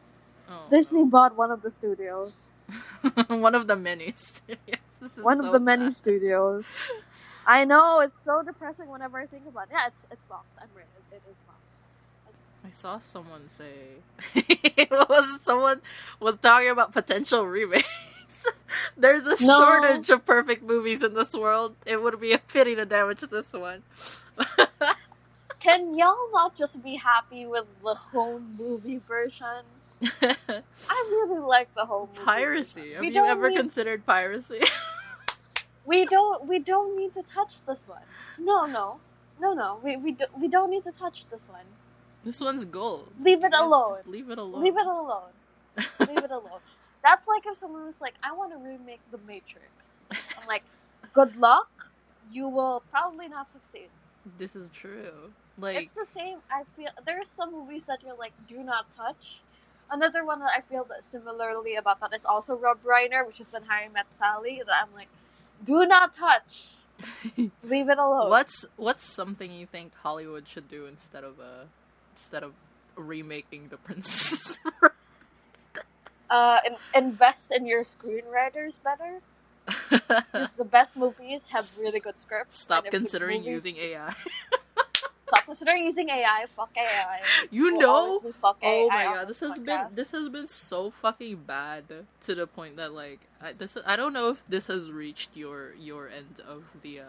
Oh, Disney bought one of the studios. no. One of the many studios. This is One of so the many sad. studios. I know, it's so depressing whenever I think about it. Yeah, it's Fox. I'm right. It is Fox. I saw someone say someone was talking about potential remakes. There's a No. shortage of perfect movies in this world. It would be a pity to damage this one. Can y'all not just be happy with the home movie version? I really like the home movie Piracy. version. Have We you don't ever need- considered piracy? We don't need to touch this one. No. We don't need to touch this one. This one's gold. Leave You it guys alone. Just leave it alone. Leave it alone. Leave it alone. That's like if someone was like, I want to remake The Matrix. I'm like, good luck. You will probably not succeed. This is true. Like, It's the same. I feel there are some movies that you're like, do not touch. Another one that I feel that similarly about that is also Rob Reiner, which is When Harry Met Sally. That I'm like, do not touch. Leave it alone. what's something you think Hollywood should do instead of remaking The Princess? Invest in your screenwriters better. Because the best movies have really good scripts. Stop and if the considering movies- using AI. Stop considering using AI. Fuck AI. You Will know? always be fuck Oh AI my on god, this podcast. this has been so fucking bad to the point that like I don't know if this has reached your end of the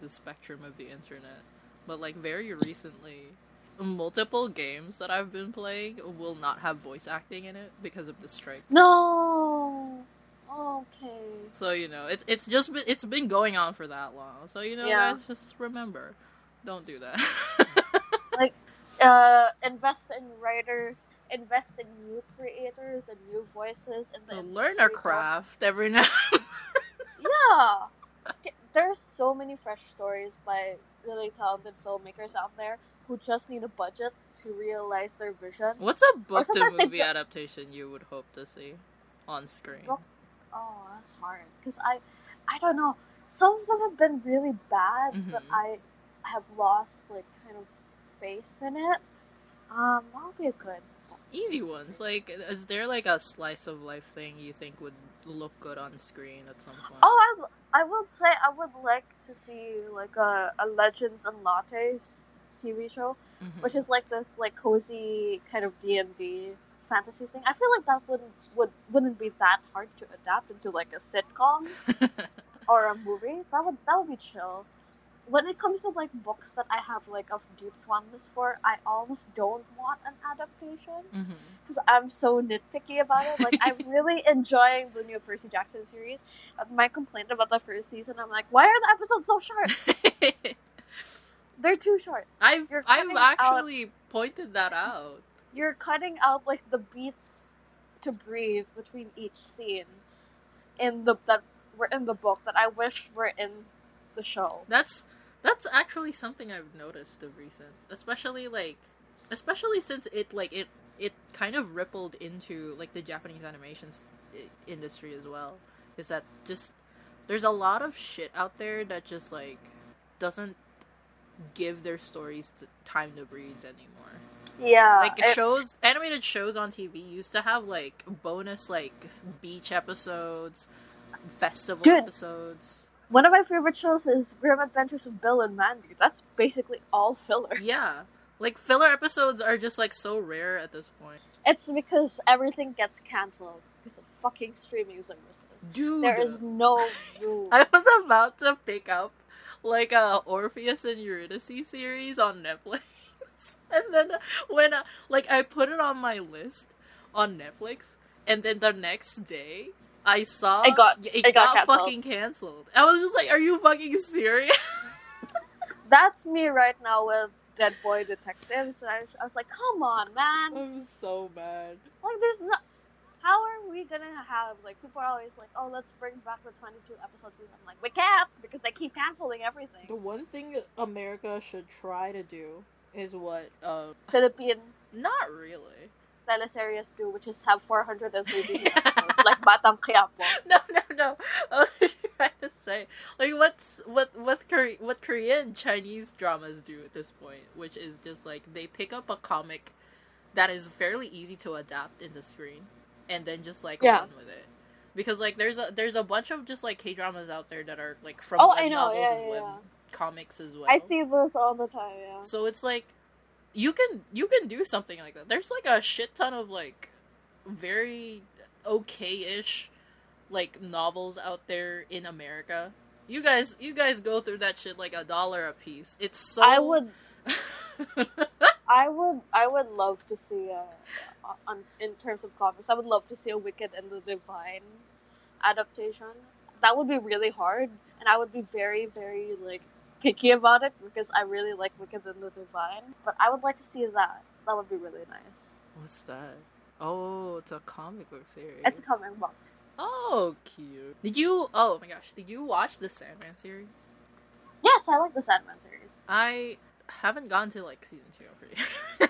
spectrum of the internet, but like very recently, multiple games that I've been playing will not have voice acting in it because of the strike. No. Okay. So it's been going on for that long. So Yeah. guys, just remember, don't do that. Invest in writers, invest in new creators and new voices in the Learn a craft every now. Yeah, there's so many fresh stories by really talented filmmakers out there who just need a budget to realize their vision. What's a book to movie adaptation you would hope to see on screen? Oh, that's hard because I don't know. Some of them have been really bad, but I have lost like kind of faith in it. That'll be a good easy ones. Like, is there like a slice of life thing you think would look good on screen at some point? Oh, I would say I would like to see like a Legends and Lattes TV show, which is like this like cozy kind of D&D fantasy thing. I feel like that wouldn't be that hard to adapt into like a sitcom or a movie. That would be chill. When it comes to like books that I have like of deep fondness for, I almost don't want an adaptation because I'm so nitpicky about it. Like I'm really enjoying the new Percy Jackson series. My complaint about the first season, I'm like, why are the episodes so short? They're too short. I've actually pointed that out. You're cutting out like the beats to breathe between each scene that were in the book that I wish were in the show. That's actually something I've noticed of recent, especially since it kind of rippled into like the Japanese animations industry as well. Is that just there's a lot of shit out there that just like doesn't give their stories time to breathe anymore. Yeah, like animated shows on TV used to have like bonus like beach episodes, festival episodes. One of my favorite shows is Grim Adventures of Bill and Mandy. That's basically all filler. Yeah. Like, filler episodes are just, like, so rare at this point. It's because everything gets cancelled because of fucking streaming services. Dude! There is no rule. I was about to pick up, like, a Orpheus and Eurydice series on Netflix. And then when, I put it on my list on Netflix, and then the next day... I saw it got fucking canceled. I was just like, are you fucking serious? That's me right now with Dead Boy Detectives. I was like, come on, man. I'm so mad. Like, how are we gonna have, like, people are always like, oh, let's bring back the 22 episode season. I'm like, we can't, because they keep canceling everything. The one thing America should try to do is what, Philippine... Not really. Teleseries do, which is have 430 episodes, like Batang Quiapo. No. I was trying to say, like, what Korean and Chinese dramas do at this point, which is just like they pick up a comic that is fairly easy to adapt into screen, and then just like run with it. Because like there's a bunch of just like K-dramas out there that are like from web novels and web comics as well. I see those all the time. Yeah. So it's like. You can do something like that. There's like a shit ton of like very okay-ish like novels out there in America. You guys go through that shit like $1 a piece. It's so I would love to see in terms of comics. I would love to see a Wicked and the Divine adaptation. That would be really hard, and I would be very, very like picky about it because I really like Wicked and the Divine. But I would like to see that. That would be really nice. What's that? Oh, it's a comic book series. It's a comic book. Oh, cute. Oh my gosh, did you watch the Sandman series? Yes, I like the Sandman series. I haven't gone to like season 2 over here.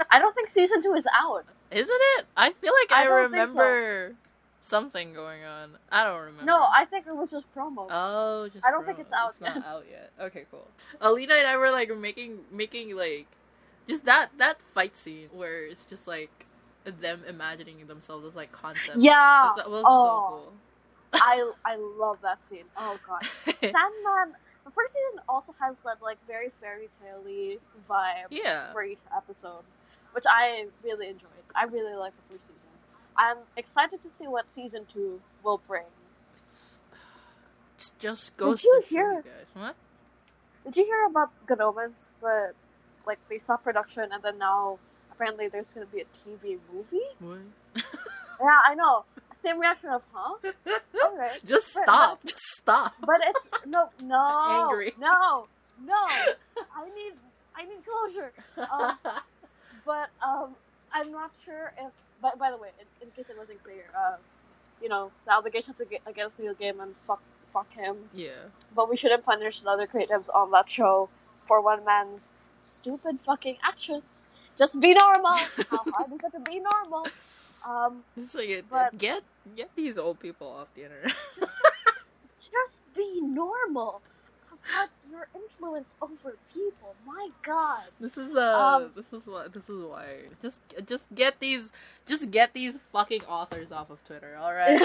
I don't think season 2 is out. Isn't it? I feel like I remember something going on. I don't remember. No, I think it was just promo. Oh, I don't think it's out. It's not out yet. Okay, cool. Alina and I were like making like just that fight scene where it's just like them imagining themselves as like concepts. Yeah, that was so cool. I love that scene. Oh god, Sandman. The first season also has that like very fairy tale-y vibe for each episode, which I really enjoyed. I really like the first season. I'm excited to see what season 2 will bring. It just goes to show you guys. What? Did you hear about Good Omens? But like they stopped production, and then now apparently there's gonna be a TV movie. What? Yeah, I know. Same reaction of Alright. Just stop. Just stop. But it's no. Angry. No. I need closure. But I'm not sure if. By the way, in case it wasn't clear, the allegations against Neil Gaiman, fuck him. Yeah. But we shouldn't punish the other creatives on that show for one man's stupid fucking actions. Just be normal. How hard is it to be normal? It's like, but get these old people off the internet. just be normal about your influence over people. My God. This is why. Just get these fucking authors off of Twitter. All right.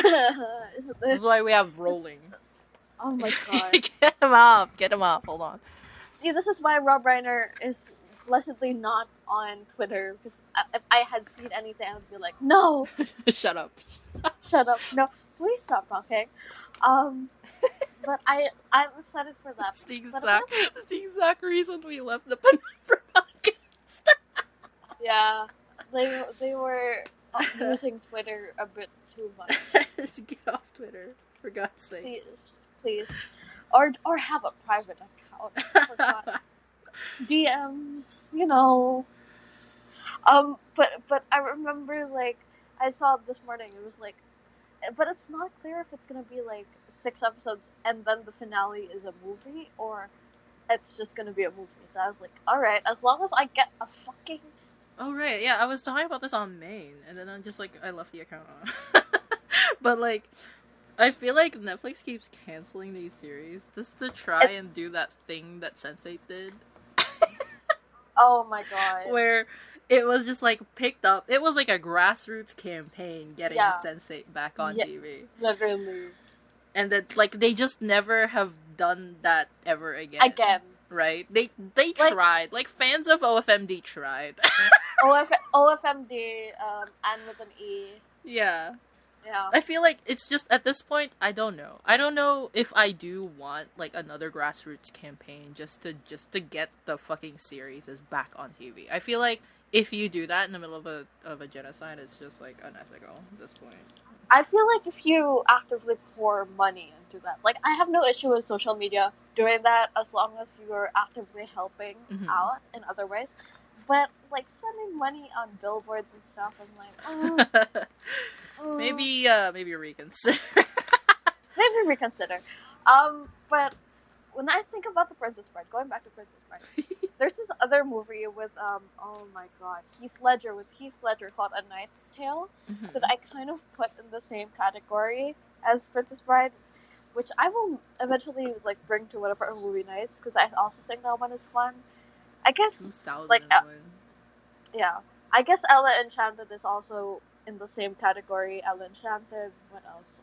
This is why we have rolling. Oh my God. Get him off. Get him off. Hold on. See, this is why Rob Reiner is blessedly not on Twitter, because if I had seen anything, I would be like, no. Shut up. Shut up. No, please stop talking. But I'm excited for that. It's the exact reason we left the Penumbra podcast. Yeah, they were using Twitter a bit too much. Just get off Twitter, for God's sake. Please. Or have a private account. For God. DMs, But I remember, like, I saw this morning, it was like, but it's not clear if it's gonna be like 6 episodes and then the finale is a movie, or it's just gonna be a movie. So I was like, alright, as long as I get a fucking... Oh, right, yeah, I was talking about this on Main, and then I'm just like, I left the account on. But, like, I feel like Netflix keeps canceling these series just to try and do that thing that Sense8 did. Oh my God. Where it was just like picked up. It was like a grassroots campaign getting Sense8 back on TV. Literally. And that, like, they just never have done that ever again. Right? They tried. Like, fans of OFMD tried. OFMD, and with an E. Yeah. Yeah. I feel like it's just, at this point, I don't know. I don't know if I do want, like, another grassroots campaign just to get the fucking series back on TV. I feel like if you do that in the middle of a genocide, it's just, like, unethical at this point. I feel like if you actively pour money into that, like, I have no issue with social media doing that as long as you're actively helping out in other ways. But, like, spending money on billboards and stuff, I'm like, Maybe reconsider. Maybe reconsider. But when I think about The Princess Bride, going back to Princess Bride, there's this other movie with, oh my God, Heath Ledger called A Knight's Tale, that I kind of put in the same category as Princess Bride, which I will eventually, like, bring to one of our movie nights, because I also think that one is fun. I guess, like, yeah, I guess Ella Enchanted is also in the same category. Ella Enchanted, what else?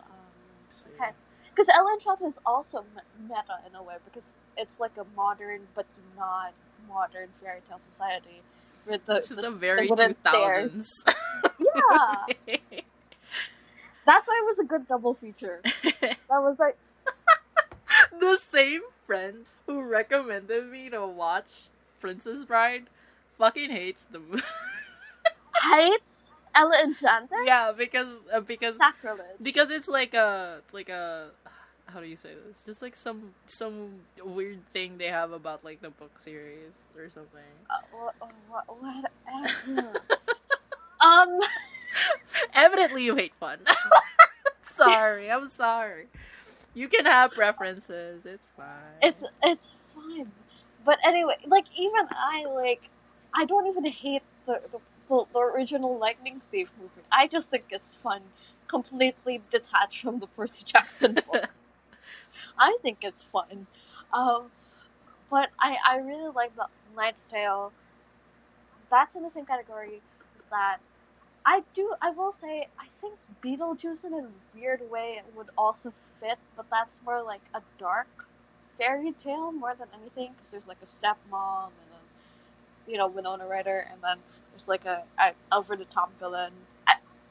Okay, because Ella Enchanted is also meta in a way, because it's like a modern but not modern fairy tale society with the very 2000s. Yeah, that's why it was a good double feature. That was like the same friend who recommended me to watch Princess Bride fucking hates the movie. Hates Ella Enchanted? Yeah, because sacrilege. Because it's like a how do you say this? Just like some weird thing they have about, like, the book series or something. Evidently you hate fun. I'm sorry. You can have preferences. It's fine. It's fine. But anyway, like, even I don't even hate the original Lightning Thief movie. I just think it's fun, completely detached from the Percy Jackson book. I think it's fun. But I really like The Knight's Tale. That's in the same category as that. I will say, I think Beetlejuice in a weird way would also fit, but that's more like a dark fairy tale more than anything, because there's like a stepmom and then, Winona Ryder, and then there's like a over-the-top villain.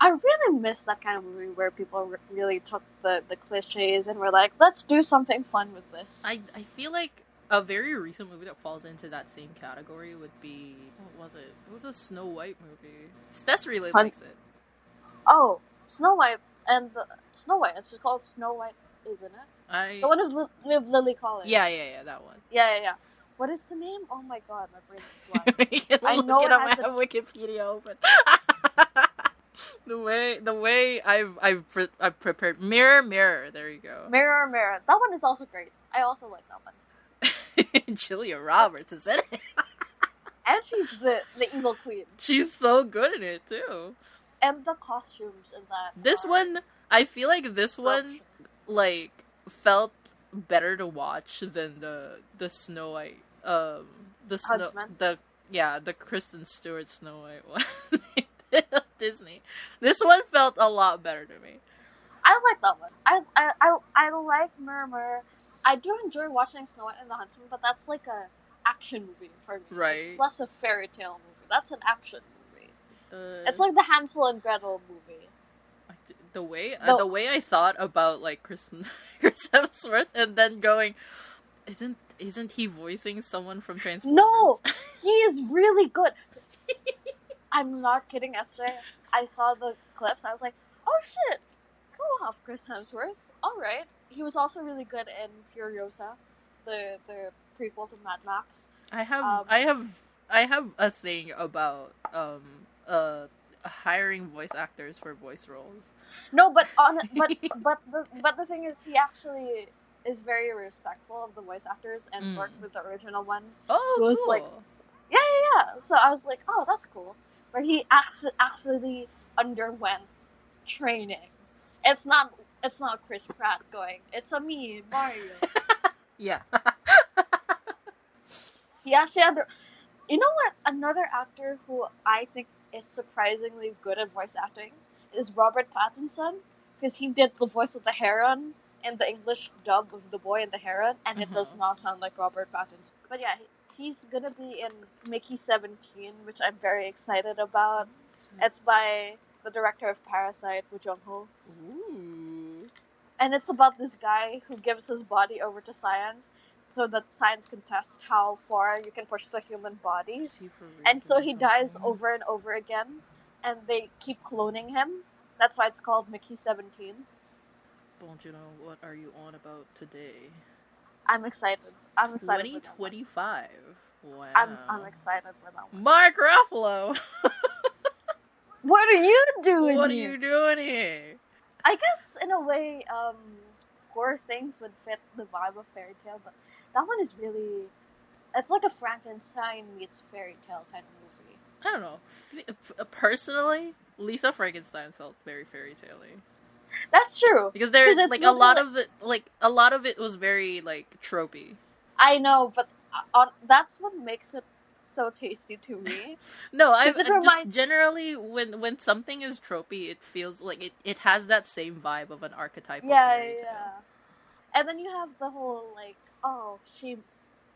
I really miss that kind of movie where people really took the cliches and were like, let's do something fun with this. I feel like a very recent movie that falls into that same category would be, what was it? It was a Snow White movie. Stess really likes it. Oh, Snow White, and Snow White, it's just called Snow White, isn't it? The one with Lily Collins. Yeah, that one. Yeah. What is the name? Oh my God, my brain is blank. I know it. I have Wikipedia open. The way I've prepared mirror. There you go. Mirror. That one is also great. I also like that one. Julia Roberts is in it. And she's the evil queen. She's so good in it too. And the costumes in that. This one, I feel like this one, like, felt better to watch than the Snow White, the Kristen Stewart Snow White one Disney. This one felt a lot better to me. I like that one. I like Mirror. I do enjoy watching Snow White and the Huntsman, but that's like a action movie for me. Right. It's less a fairy tale movie. That's an action movie. It's like the Hansel and Gretel movie. The way I thought about like Chris Hemsworth and then going, isn't he voicing someone from Transformers? No, he is really good. I'm not kidding, SJ. I saw the clips. I was like, oh shit, go off, Chris Hemsworth. All right. He was also really good in Furiosa, the prequel to Mad Max. I have a thing about hiring voice actors for voice roles. No, but the thing is, he actually is very respectful of the voice actors and worked with the original one. Oh, who was cool. like, yeah. So I was like, oh, that's cool. Where he actually underwent training. It's not Chris Pratt going, it's a me, Mario. Yeah. He actually had you know what? Another actor who I think is surprisingly good at voice acting is Robert Pattinson, because he did the voice of the Heron in the English dub of The Boy and the Heron, and it does not sound like Robert Pattinson. But yeah, he's gonna be in Mickey 17, which I'm very excited about. It's by the director of Parasite, Woo Jung-ho. Ooh. And it's about this guy who gives his body over to science so that science can test how far you can push the human body. And so he dies over and over again, and they keep cloning him. That's why it's called Mickey 17. Don't you know what are you on about today? I'm excited. 2025. Wow. I'm excited for that one. Mark Ruffalo. What are you doing What here? are you doing here? I guess in a way, horror things would fit the vibe of fairy tale, but that one is really, it's like a Frankenstein meets fairy tale kind of movie. I don't know. Personally, Lisa Frankenstein felt very fairy tale-y. That's true. Because there, like, a lot of it was very, like, tropey. I know, but that's what makes it so tasty to me. No, just generally, when something is tropey, it feels like it has that same vibe of an archetype of fairy tale. And then you have the whole, like, oh, she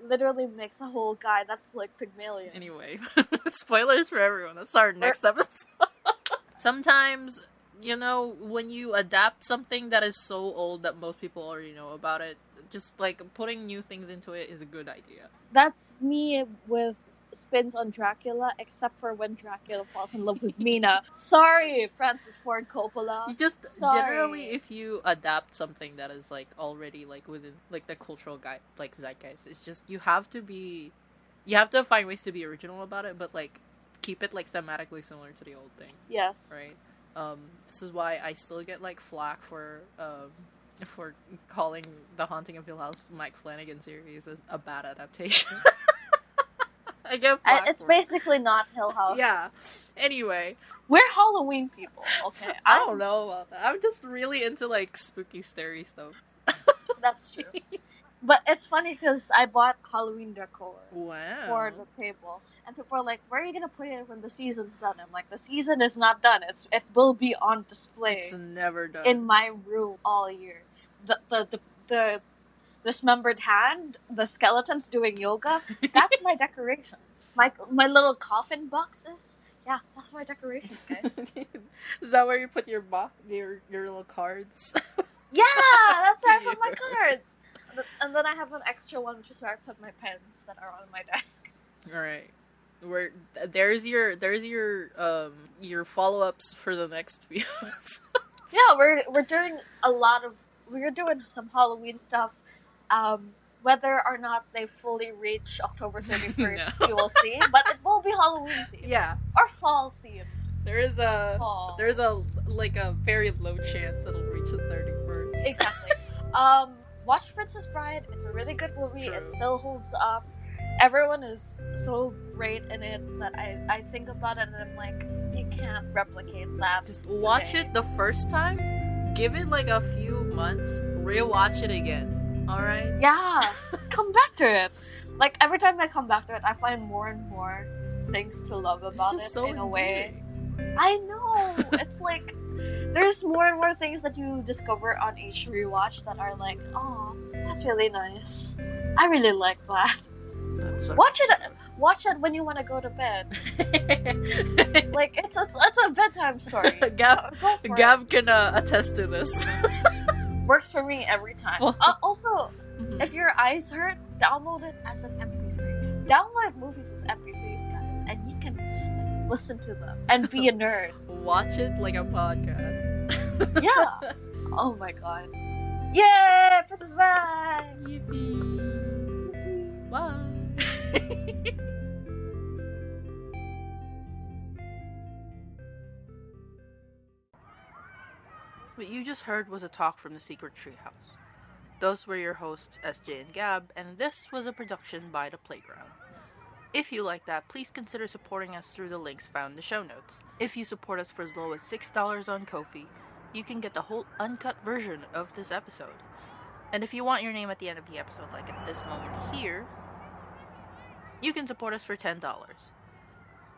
literally makes a whole guy that's like Pygmalion. Anyway, spoilers for everyone. That's our next episode. Sometimes, you know, when you adapt something that is so old that most people already know about it, just, like, putting new things into it is a good idea. That's me with spins on Dracula, except for when Dracula falls in love with Mina. Sorry, Francis Ford Coppola. You just, generally, if you adapt something that is, like, already, like, within, like, the cultural zeitgeist, it's just, you have to find ways to be original about it, but, like, keep it, like, thematically similar to the old thing. Yes. Right? This is why I still get, like, flack for calling The Haunting of Hill House Mike Flanagan series as a bad adaptation. I get flack it's basically not Hill House. Yeah. Anyway. We're Halloween people, okay? I don't know about that. I'm just really into, like, spooky, scary stuff. That's true. But it's funny because I bought Halloween decor for the table. And people are like, where are you going to put it when the season's done? I'm like, the season is not done. It will be on display. It's never done. In my room all year. The dismembered hand, the skeletons doing yoga, that's my decorations. My little coffin boxes, yeah, that's my decorations, guys. Is that where you put your little cards? Yeah, that's where I put my cards. And then I have an extra one, which is where I put my pens that are on my desk. Alright. There's your follow-ups for the next few episodes. Yeah, we're doing we're doing some Halloween stuff. Whether or not they fully reach October 31st, you will see. But it will be Halloween themed. Yeah. Or fall themed. There's a Aw. like a very low chance it'll reach the 31st. Exactly. Watch Princess Bride. It's a really good movie. True. It still holds up. Everyone is so great in it that I think about it and I'm like, you can't replicate that. Just watch today. it the first time, give it like a few months, rewatch it again. Alright? Yeah, come back to it. Like every time I come back to it, I find more and more things to love about It's it just so in a way. endearing. I know. It's like there's more and more things that you discover on each rewatch that are like, oh, that's really nice. I really like that. That's so Watch it when you want to go to bed. Like it's a bedtime story. Gab, Go for Gab can attest to this. it. Works for me every time. Well- Also, if your eyes hurt, download it as an MP3. Download movies as MP3s, guys, and you can listen to them and be a nerd. Watch it like a podcast. Yeah. Oh my god. Yay! Princess Bride! Yippee. Bye. What you just heard was a talk from the Secret Treehouse. Those were your hosts, SJ and Gab, and this was a production by The Playground. If you like that, please consider supporting us through the links found in the show notes. If you support us for as low as $6 on Ko-fi, you can get the whole uncut version of this episode. And if you want your name at the end of the episode, like at this moment here, you can support us for $10.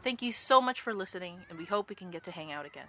Thank you so much for listening, and we hope we can get to hang out again.